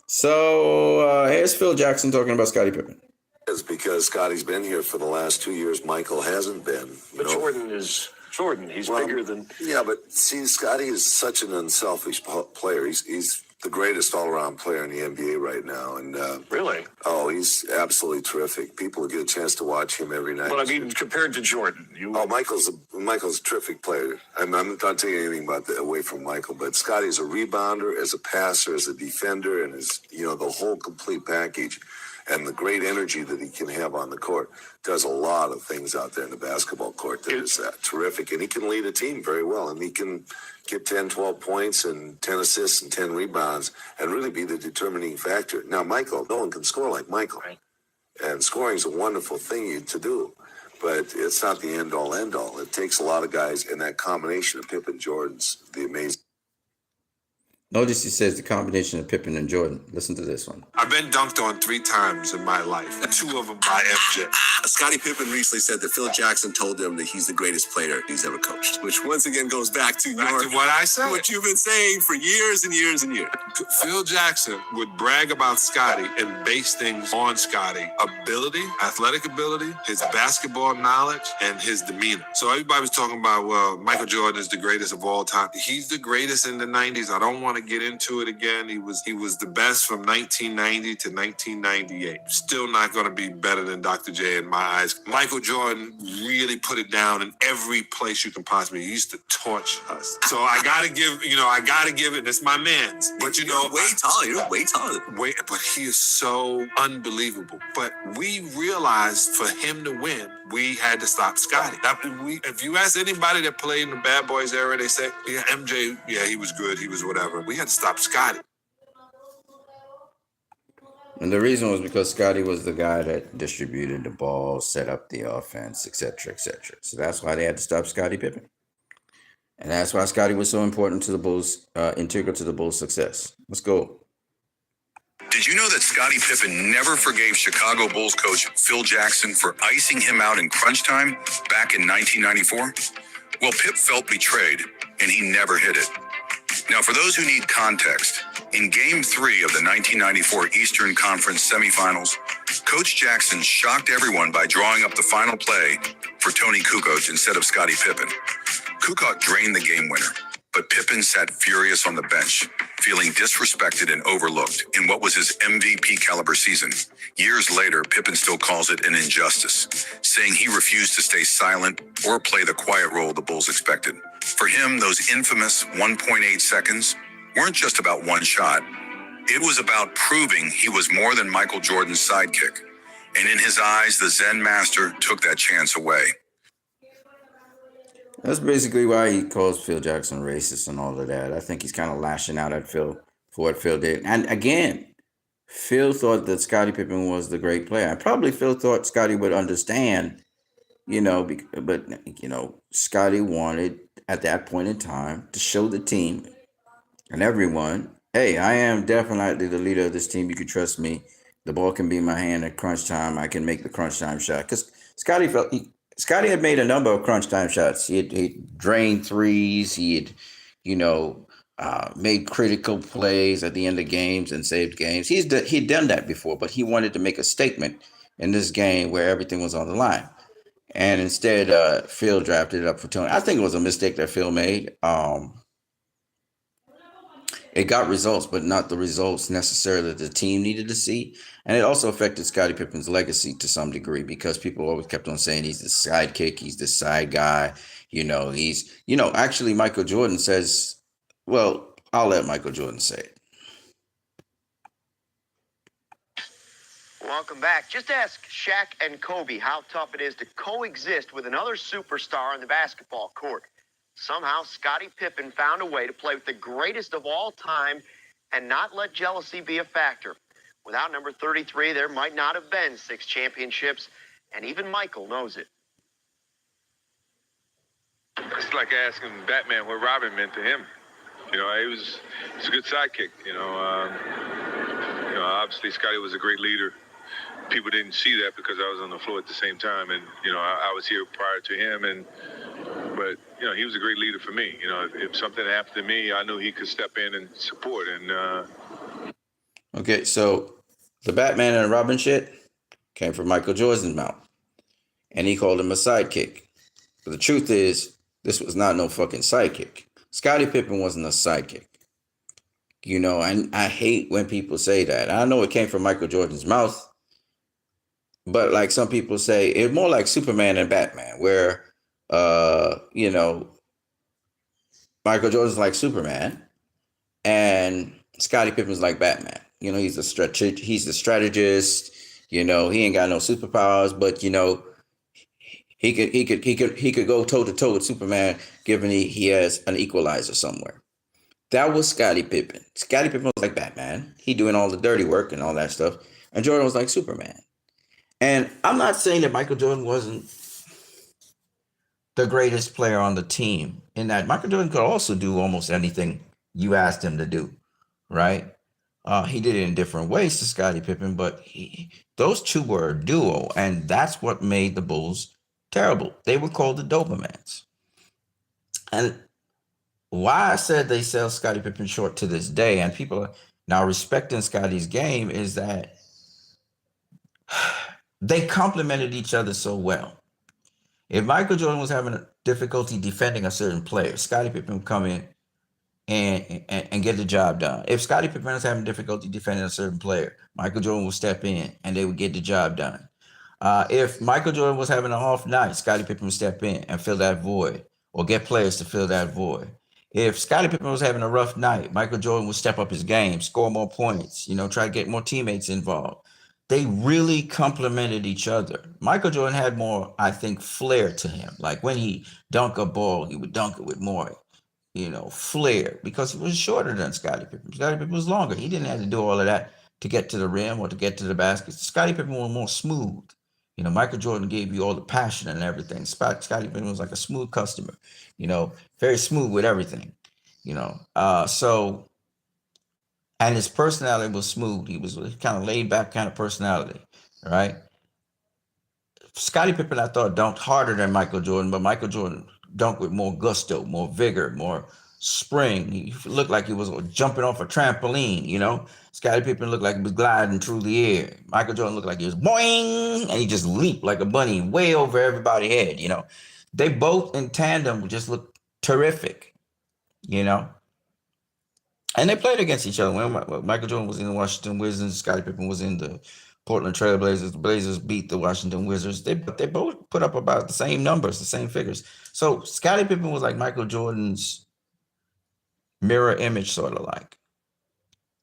So here's Phil Jackson talking about Scottie Pippen. It's because Scotty's been here for the last 2 years. Michael hasn't been. But Jordan is Jordan. He's bigger than. Yeah, but see, Scotty is such an unselfish player. He's the greatest all-around player in the NBA right now. And Really? Oh, he's absolutely terrific. People get a chance to watch him every night. But I mean, compared to Jordan, Michael's a terrific player. I'm not taking anything away from Michael, but Scotty's a rebounder, as a passer, as a defender, and as the whole complete package. And the great energy that he can have on the court does a lot of things out there in the basketball court that is terrific. And he can lead a team very well. And he can get 10, 12 points and 10 assists and 10 rebounds and really be the determining factor. Now, Michael, no one can score like Michael. Right. And scoring is a wonderful thing to do. But it's not the end-all, end-all. It takes a lot of guys, and that combination of Pippen and Jordan's the amazing. Notice he says the combination of Pippen and Jordan. Listen to this one. I've been dunked on 3 times in my life, 2 of them by MJ. Scottie Pippen recently said that Phil Jackson told him that he's the greatest player he's ever coached, which once again goes back to what I said. What you've been saying for years and years and years. Phil Jackson would brag about Scottie and base things on Scottie. Ability, athletic ability, his basketball knowledge, and his demeanor. So everybody was talking about, well, Michael Jordan is the greatest of all time. He's the greatest in the 90s. I don't want to get into it again. He was the best from 1990 to 1998. Still not going to be better than Dr. J in my eyes. Michael Jordan really put it down in every place you can possibly. He used to torch us. So I got to give it. It's my man's. But You're way taller. But he is so unbelievable. But we realized for him to win, we had to stop Scottie. If you ask anybody that played in the Bad Boys era, they say, yeah, MJ, yeah, he was good. He was whatever. We had to stop Scottie. And the reason was because Scottie was the guy that distributed the ball, set up the offense, etc., etc. So that's why they had to stop Scottie Pippen. And that's why Scottie was so important to the Bulls, integral to the Bulls' success. Let's go. Did you know that Scottie Pippen never forgave Chicago Bulls coach Phil Jackson for icing him out in crunch time back in 1994? Well, Pip felt betrayed, and he never hit it. Now, for those who need context, in Game 3 of the 1994 Eastern Conference semifinals, Coach Jackson shocked everyone by drawing up the final play for Tony Kukoc instead of Scottie Pippen. Kukoc drained the game winner, but Pippen sat furious on the bench, feeling disrespected and overlooked in what was his MVP caliber season. Years later, Pippen still calls it an injustice, saying he refused to stay silent or play the quiet role the Bulls expected. For him, those infamous 1.8 seconds weren't just about one shot. It was about proving he was more than Michael Jordan's sidekick. And in his eyes, the Zen master took that chance away. That's basically why he calls Phil Jackson racist and all of that. I think he's kind of lashing out at Phil for what Phil did. And again, Phil thought that Scottie Pippen was the great player. And probably Phil thought Scottie would understand, but Scottie wanted at that point in time to show the team and everyone, hey, I am definitely the leader of this team. You can trust me. The ball can be in my hand at crunch time. I can make the crunch time shot. Because Scottie had made a number of crunch time shots. He drained threes. He had, made critical plays at the end of games and saved games. He'd done that before, but he wanted to make a statement in this game where everything was on the line. And instead, Phil drafted it up for Tony. I think it was a mistake that Phil made. It got results, but not the results necessarily that the team needed to see. And it also affected Scottie Pippen's legacy to some degree because people always kept on saying he's the sidekick, he's the side guy. Actually, Michael Jordan says, well, I'll let Michael Jordan say it. Welcome back. Just ask Shaq and Kobe how tough it is to coexist with another superstar on the basketball court. Somehow, Scottie Pippen found a way to play with the greatest of all time and not let jealousy be a factor. Without number 33, there might not have been 6 championships, and even Michael knows it. It's like asking Batman what Robin meant to him. He was a good sidekick. Obviously Scottie was a great leader. People didn't see that because I was on the floor at the same time, and I was here prior to him, but he was a great leader for me. If something happened to me, I knew he could step in and support. Okay, so the Batman and Robin shit came from Michael Jordan's mouth, and he called him a sidekick. But the truth is, this was not no fucking sidekick. Scottie Pippen wasn't a sidekick. And I hate when people say that. I know it came from Michael Jordan's mouth, but like some people say, it's more like Superman and Batman, where, Michael Jordan's like Superman and Scottie Pippen's like Batman. He's a strategist. He ain't got no superpowers, but he could go toe to toe with Superman, given he has an equalizer somewhere. That was Scottie Pippen. Scottie Pippen was like Batman. He doing all the dirty work and all that stuff. And Jordan was like Superman. And I'm not saying that Michael Jordan wasn't the greatest player on the team, in that Michael Jordan could also do almost anything you asked him to do, right? He did it in different ways to Scottie Pippen, but those two were a duo, and that's what made the Bulls terrible. They were called the Dobermans. And why I said they sell Scottie Pippen short to this day, and people are now respecting Scottie's game, is that they complemented each other so well. If Michael Jordan was having a difficulty defending a certain player, Scottie Pippen would come in and get the job done. If Scottie Pippen was having difficulty defending a certain player, Michael Jordan would step in and they would get the job done. If Michael Jordan was having an off night, Scottie Pippen would step in and fill that void, or get players to fill that void. If Scottie Pippen was having a rough night, Michael Jordan would step up his game, score more points, try to get more teammates involved. They really complemented each other. Michael Jordan had more, I think, flair to him. Like when he dunked a ball, he would dunk it with more, flair, because he was shorter than Scottie Pippen. Scottie Pippen was longer. He didn't have to do all of that to get to the rim or to get to the basket. Scottie Pippen was more smooth. Michael Jordan gave you all the passion and everything. Scottie Pippen was like a smooth customer, very smooth with everything, and his personality was smooth. He was kind of laid back kind of personality, right? Scottie Pippen, I thought, dunked harder than Michael Jordan, but Michael Jordan dunked with more gusto, more vigor, more spring. He looked like he was jumping off a trampoline, Scottie Pippen looked like he was gliding through the air. Michael Jordan looked like he was boing, and he just leaped like a bunny way over everybody's head, They both in tandem just looked terrific, And they played against each other. When Michael Jordan was in the Washington Wizards, Scottie Pippen was in the Portland Trail Blazers. The Blazers beat the Washington Wizards. They both put up about the same numbers, the same figures. So Scottie Pippen was like Michael Jordan's mirror image, sort of like.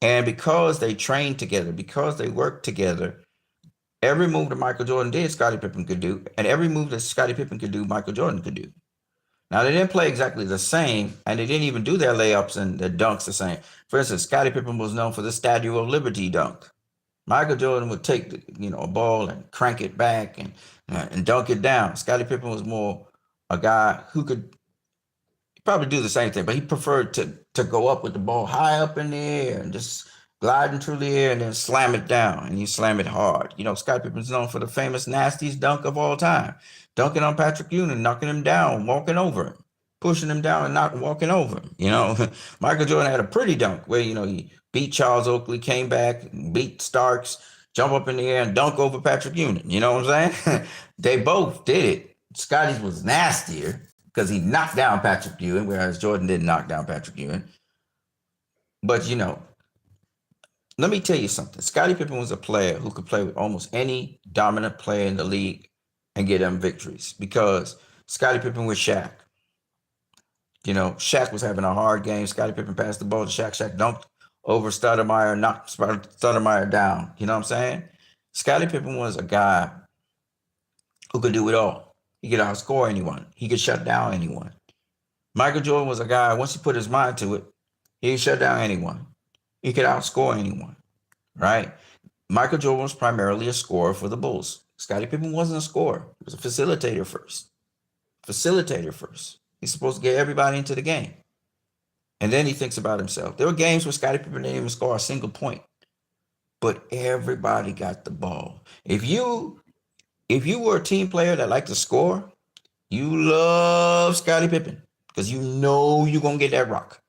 And because they trained together, because they worked together, every move that Michael Jordan did, Scottie Pippen could do. And every move that Scottie Pippen could do, Michael Jordan could do. Now, they didn't play exactly the same, and they didn't even do their layups and their dunks the same. For instance, Scottie Pippen was known for the Statue of Liberty dunk. Michael Jordan would take a ball and crank it back and dunk it down. Scottie Pippen was more a guy who could probably do the same thing, but he preferred to go up with the ball high up in the air and just gliding through the air and then slam it down, and you slam it hard. Scottie Pippen's known for the famous nastiest dunk of all time, dunking on Patrick Ewing, knocking him down, walking over him. pushing him down and not walking over him. You know, Michael Jordan had a pretty dunk where, you know, he beat Charles Oakley, came back, beat Starks, jump up in the air and dunk over Patrick Ewing. You know what I'm saying? They both did it. Scotty's was nastier because he knocked down Patrick Ewing, whereas Jordan didn't knock down Patrick Ewing. But, you know, let me tell you something. Scottie Pippen was a player who could play with almost any dominant player in the league and get them victories because Scottie Pippen was Shaq. You know, Shaq was having a hard game. Scottie Pippen passed the ball to Shaq. Shaq dunked over Stoudemire, knocked Stoudemire down. You know what I'm saying? Scottie Pippen was a guy who could do it all. He could outscore anyone. He could shut down anyone. Michael Jordan was a guy, once he put his mind to it, he could shut down anyone. He could outscore anyone, right? Michael Jordan was primarily a scorer for the Bulls. Scottie Pippen wasn't a scorer. He was a facilitator first. He's supposed to get everybody into the game. And then he thinks about himself. There were games where Scottie Pippen didn't even score a single point. But everybody got the ball. If you were a team player that liked to score, you love Scottie Pippen because you know you're going to get that rock.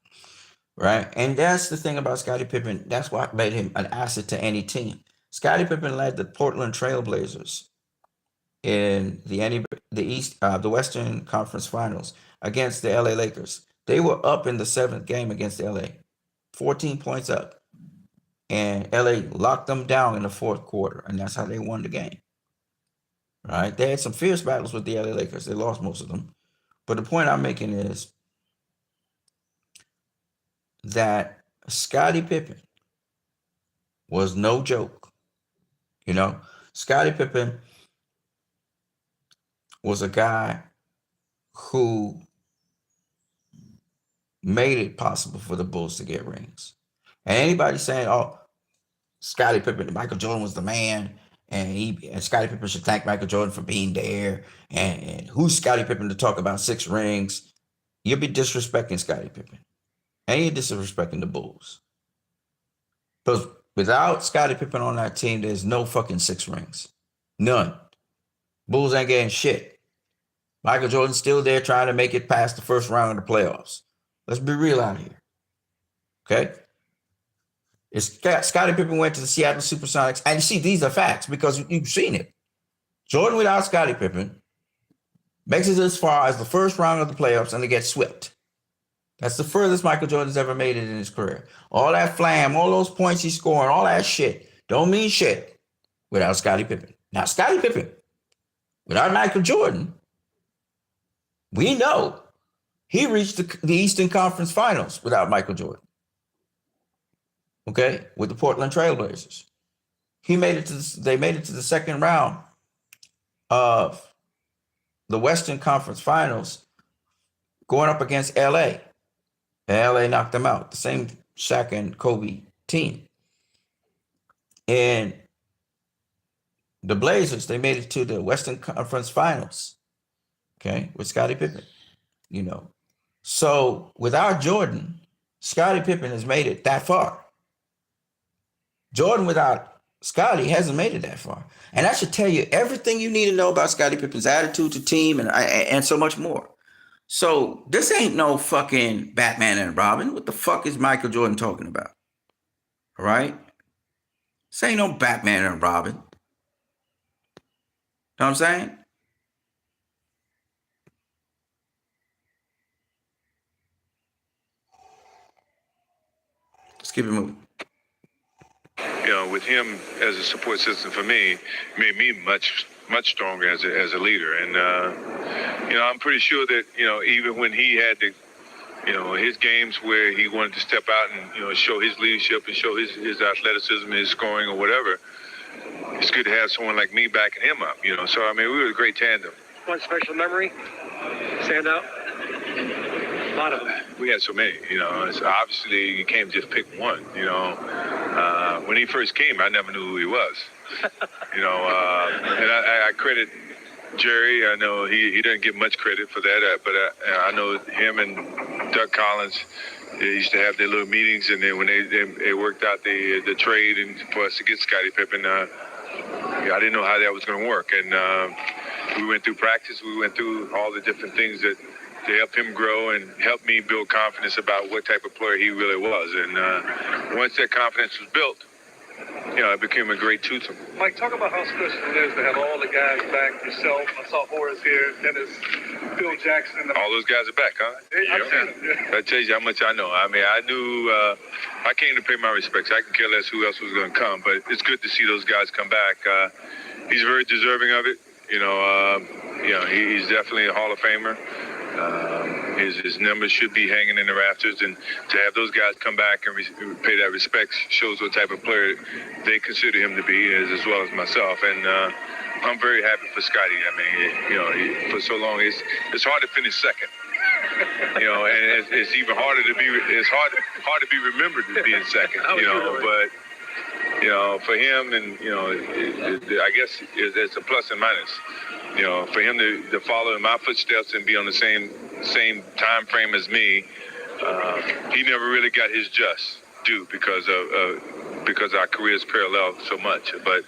Right? And that's the thing about Scottie Pippen. That's what made him an asset to any team. Scottie Pippen led the Portland Trail Blazers in the Western Conference Finals against the LA Lakers. They were up in the 7th game against LA, 14 points up. And LA locked them down in the 4th quarter, and that's how they won the game. Right? They had some fierce battles with the LA Lakers. They lost most of them. But the point I'm making is that Scottie Pippen was no joke. You know, Scottie Pippen was a guy who made it possible for the Bulls to get rings. And anybody saying, oh, Scottie Pippen, Michael Jordan was the man, and Scottie Pippen should thank Michael Jordan for being there, and who's Scottie Pippen to talk about 6 rings? You'll be disrespecting Scottie Pippen. And you're disrespecting the Bulls. Because without Scottie Pippen on that team, there's no fucking 6 rings. None. Bulls ain't getting shit. Michael Jordan's still there trying to make it past the first round of the playoffs. Let's be real out here. Okay? Scottie Pippen went to the Seattle Supersonics. And you see, these are facts because you've seen it. Jordan without Scottie Pippen makes it as far as the first round of the playoffs and they get swept. That's the furthest Michael Jordan's ever made it in his career. All that flam, all those points he's scoring, all that shit don't mean shit without Scottie Pippen. Now, Scottie Pippen, without Michael Jordan, we know he reached the Eastern Conference Finals without Michael Jordan. Okay, with the Portland Trail Blazers. They made it to the second round of the Western Conference Finals going up against LA. And LA knocked them out, the same Shaq and Kobe team. And the Blazers, they made it to the Western Conference Finals, okay, with Scottie Pippen, you know. So without Jordan, Scottie Pippen has made it that far. Jordan without Scottie hasn't made it that far. And that should tell you everything you need to know about Scottie Pippen's attitude to team and so much more. So this ain't no fucking Batman and Robin. What the fuck is Michael Jordan talking about? All right? This ain't no Batman and Robin. Know what I'm saying? Let's keep it moving. You know, with him as a support system for me, made me much stronger as a leader. And, you know, I'm pretty sure that, you know, even when he had to, you know, his games where he wanted to step out and, you know, show his leadership and show his athleticism, his scoring or whatever, it's good to have someone like me backing him up, you know. So, I mean, we were a great tandem. One special memory stand out? A lot of them. We had so many, you know. It's obviously, you can't just pick one, you know. When he first came, I never knew who he was, you know. And I credit Jerry. I know he doesn't get much credit for that, but I know him and Doug Collins, they used to have their little meetings, and then when they worked out the trade and for us to get Scottie Pippen, I didn't know how that was going to work. And we went through practice. We went through all the different things that to help him grow and help me build confidence about what type of player he really was. And once that confidence was built, I became a great tutor. Mike, talk about how special it is to have all the guys back. Yourself, I saw Horace here, Dennis, Phil Jackson. All those guys are back, huh? I've seen them. Yeah. That tells you how much I know. I mean, I knew I came to pay my respects. I can care less who else was going to come, but it's good to see those guys come back. He's very deserving of it. He's definitely a Hall of Famer. His numbers should be hanging in the rafters, and to have those guys come back and pay that respect shows what type of player they consider him to be, as well as myself. And I'm very happy for Scotty. I mean, for so long, it's hard to finish second. And it's even harder to be. It's hard to be remembered as being second. But for him, and I guess it's a plus and minus. For him to follow in my footsteps and be on the same time frame as me, he never really got his just due because our careers parallel so much. But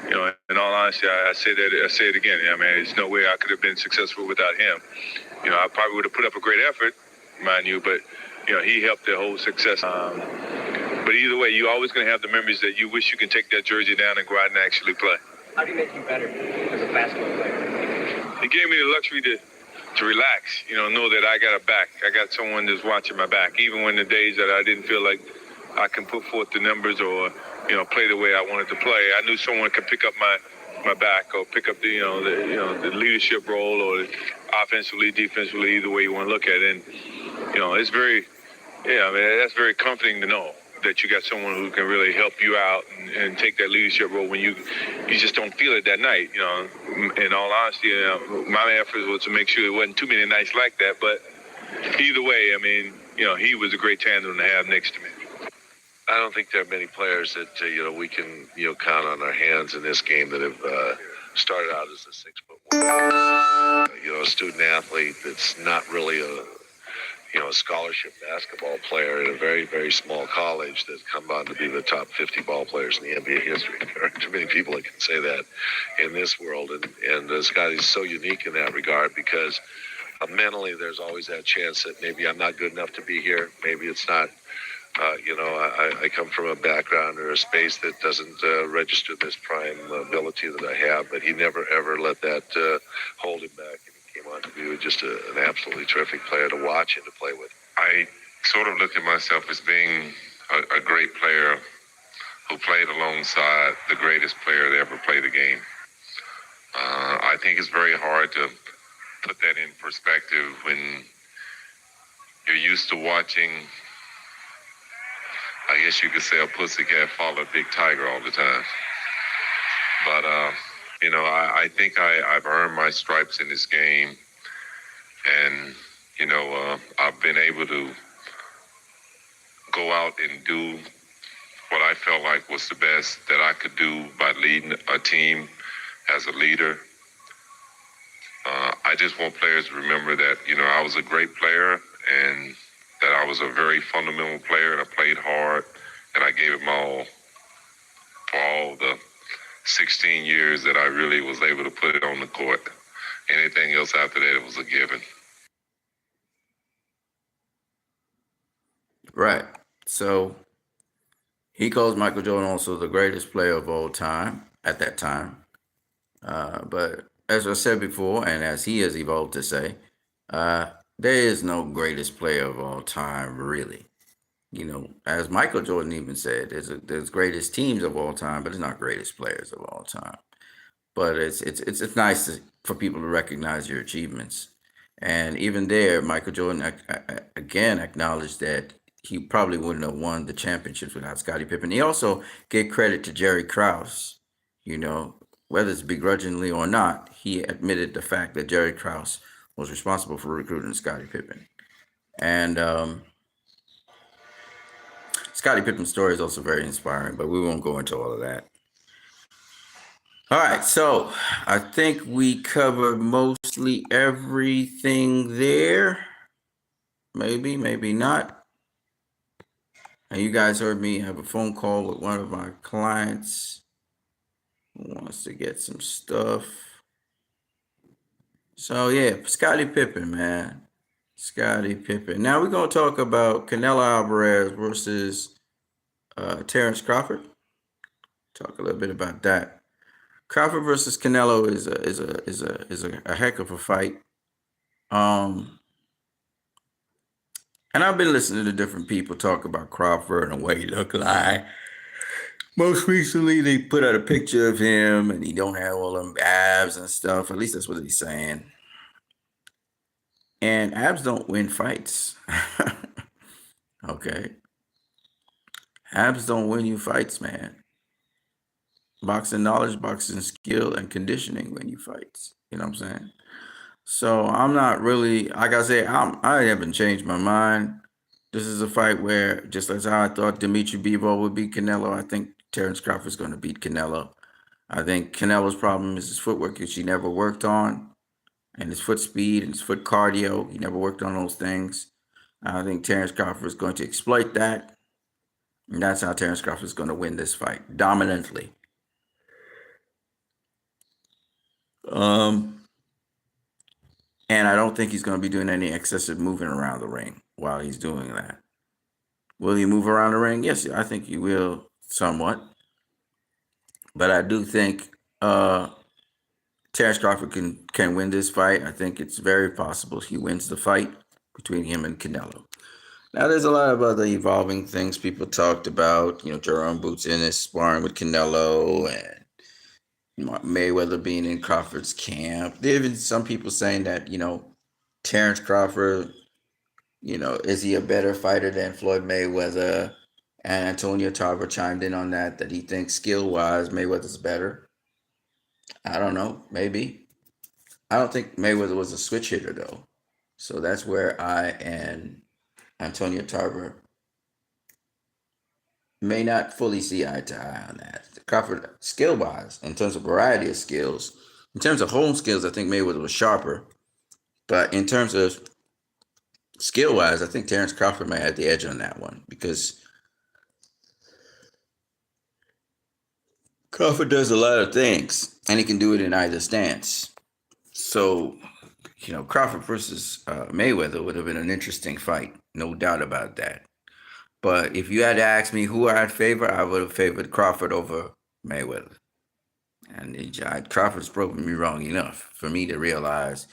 in all honesty, I say it again. I mean, there's no way I could have been successful without him. I probably would have put up a great effort, mind you, but he helped the whole success. But either way, you're always going to have the memories that you wish you can take that jersey down and go out and actually play. How do you make you better as a basketball player? He gave me the luxury to relax, know that I got a back. I got someone that's watching my back, even when the days that I didn't feel like I can put forth the numbers or, play the way I wanted to play. I knew someone could pick up my back or pick up the leadership role or offensively, defensively, either way you want to look at it. And, it's very, that's very comforting to know that you got someone who can really help you out and take that leadership role when you just don't feel it that night. In all honesty, my effort was to make sure it wasn't too many nights like that. But either way, I mean, he was a great tandem to have next to me. I don't think there are many players that we can count on our hands in this game that have started out as a 6'1", a student athlete that's not really a scholarship basketball player in a very, very small college that's come on to be the top 50 ball players in the NBA history. There aren't too many people that can say that in this world, and Scotty's so unique in that regard because mentally there's always that chance that maybe I'm not good enough to be here. Maybe it's not. I come from a background or a space that doesn't register this prime ability that I have, but he never, ever let that hold him back. And he came on to be just an absolutely terrific player to watch and to play with. I sort of look at myself as being a great player who played alongside the greatest player to ever play the game. I think it's very hard to put that in perspective when you're used to watching, I guess you could say, a pussycat follow a big tiger all the time. But, I think I've earned my stripes in this game. And, I've been able to go out and do what I felt like was the best that I could do by leading a team as a leader. I just want players to remember that, I was a great player and that I was a very fundamental player and I played hard and I gave it my all for all the 16 years that I really was able to put it on the court. Anything else after that, it was a given. Right. So he calls Michael Jordan also the greatest player of all time at that time. But as I said before, and as he has evolved to say, there is no greatest player of all time, really. As Michael Jordan even said, there's greatest teams of all time, but it's not greatest players of all time. But it's nice for people to recognize your achievements. And even there, Michael Jordan again acknowledged that he probably wouldn't have won the championships without Scottie Pippen. He also gave credit to Jerry Krause, whether it's begrudgingly or not, he admitted the fact that Jerry Krause was responsible for recruiting Scottie Pippen. And Scottie Pippen's story is also very inspiring, but we won't go into all of that. All right, so I think we covered mostly everything there. Maybe, maybe not. And you guys heard me have a phone call with one of my clients who wants to get some stuff. So yeah, Scottie Pippen, man. Scottie Pippen. Now we're gonna talk about Canelo Alvarez versus Terrence Crawford. Talk a little bit about that. Crawford versus Canelo is a heck of a fight. Um, and I've been listening to different people talk about Crawford and what he look like. Most recently, they put out a picture of him, and he don't have all them abs and stuff. At least that's what he's saying. And abs don't win fights. Okay, abs don't win you fights, man. Boxing knowledge, boxing skill, and conditioning win you fights. You know what I'm saying? So I'm not really, like I said, I haven't changed my mind. This is a fight where, just as how I thought Dimitri Bivol would beat Canelo, I think Terrence Crawford's going to beat Canelo. I think Canelo's problem is his footwork, which he never worked on, and his foot speed and his foot cardio. He never worked on those things. I think Terrence Crawford is going to exploit that, and that's how Terrence Crawford is going to win this fight, dominantly. And I don't think he's going to be doing any excessive moving around the ring while he's doing that. Will he move around the ring? Yes, I think he will somewhat. But I do think Terrence Crawford can win this fight. I think it's very possible he wins the fight between him and Canelo. Now, there's a lot of other evolving things people talked about. Jerome Boots in his sparring with Canelo, and Mayweather being in Crawford's camp. There have been some people saying that, Terrence Crawford, is he a better fighter than Floyd Mayweather? And Antonio Tarver chimed in on that he thinks skill-wise Mayweather's better. I don't know, maybe. I don't think Mayweather was a switch hitter, though. So that's where I and Antonio Tarver may not fully see eye to eye on that. Crawford, skill-wise, in terms of variety of skills, in terms of home skills, I think Mayweather was sharper. But in terms of skill-wise, I think Terrence Crawford might have the edge on that one, because Crawford does a lot of things, and he can do it in either stance. So, Crawford versus Mayweather would have been an interesting fight, no doubt about that. But if you had to ask me who I'd favor, I would have favored Crawford over Mayweather. And Crawford's proven me wrong enough for me to realize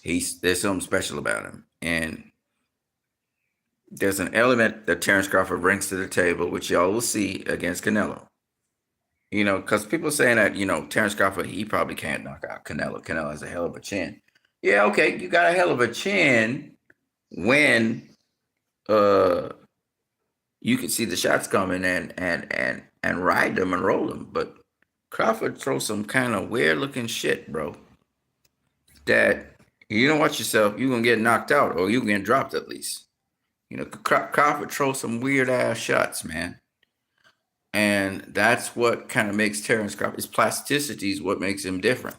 there's something special about him. And there's an element that Terrence Crawford brings to the table, which y'all will see against Canelo. Because people are saying that, Terrence Crawford, he probably can't knock out Canelo. Canelo has a hell of a chin. Yeah, okay, you got a hell of a chin when you can see the shots coming and ride them and roll them. But Crawford throws some kind of weird looking shit, bro, that you don't watch yourself, you're going to get knocked out, or you're going to get dropped at least. Crawford throws some weird ass shots, man. And that's what kind of makes Terrence Crawford, his plasticity is what makes him different.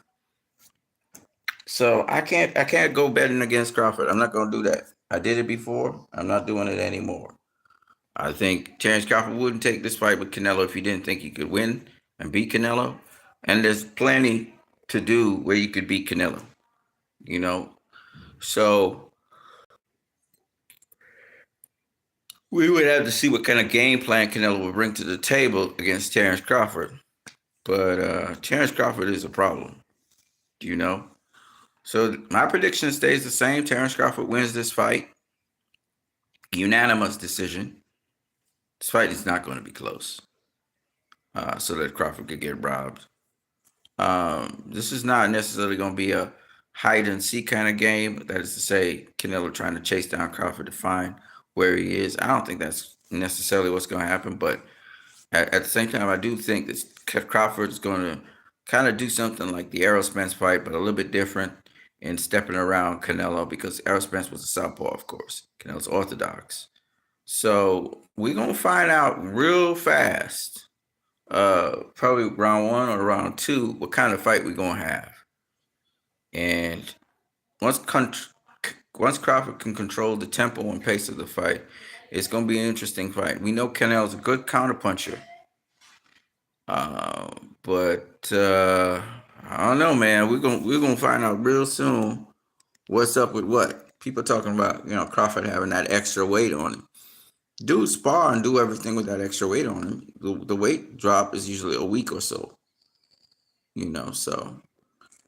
So I can't go betting against Crawford. I'm not going to do that. I did it before. I'm not doing it anymore. I think Terrence Crawford wouldn't take this fight with Canelo if he didn't think he could win and beat Canelo. And there's plenty to do where you could beat Canelo, So we would have to see what kind of game plan Canelo would bring to the table against Terrence Crawford. But Terrence Crawford is a problem, So my prediction stays the same. Terrence Crawford wins this fight. Unanimous decision. This fight is not going to be close, so that Crawford could get robbed. This is not necessarily going to be a hide and seek kind of game. That is to say, Canelo trying to chase down Crawford to find where he is. I don't think that's necessarily what's going to happen, but at the same time, I do think that Crawford is going to kind of do something like the Errol Spence fight, but a little bit different in stepping around Canelo, because Errol Spence was a southpaw, of course. Canelo's orthodox. So we're going to find out real fast, probably round 1 or round 2, what kind of fight we're going to have. And once Crawford can control the tempo and pace of the fight, it's going to be an interesting fight. We know Canelo's a good counterpuncher. But I don't know, man. We're gonna find out real soon what's up with what. People talking about, Crawford having that extra weight on him. Dude spar and do everything with that extra weight on him. The weight drop is usually a week or so. So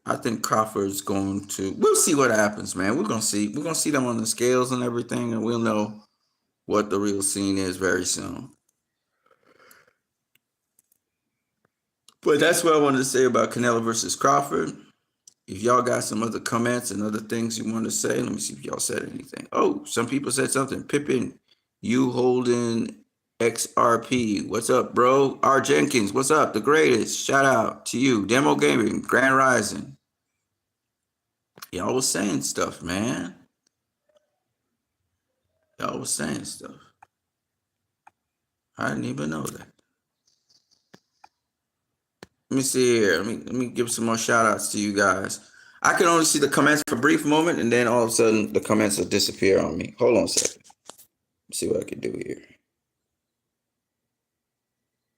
I think Crawford's going to. We'll see what happens, man. We're gonna see. We're gonna see them on the scales and everything, and we'll know what the real scene is very soon. But that's what I wanted to say about Canelo versus Crawford. If y'all got some other comments and other things you want to say, let me see if y'all said anything. Oh, some people said something. Pippen, you holding XRP. What's up, bro? R. Jenkins, what's up? The greatest. Shout out to you. Demo Gaming, Grand Rising. Y'all was saying stuff, man. Y'all was saying stuff. I didn't even know that. Let me see here. Let me give some more shout outs to you guys. I can only see the comments for a brief moment, and then all of a sudden the comments will disappear on me. Hold on a second. Let's see what I can do here.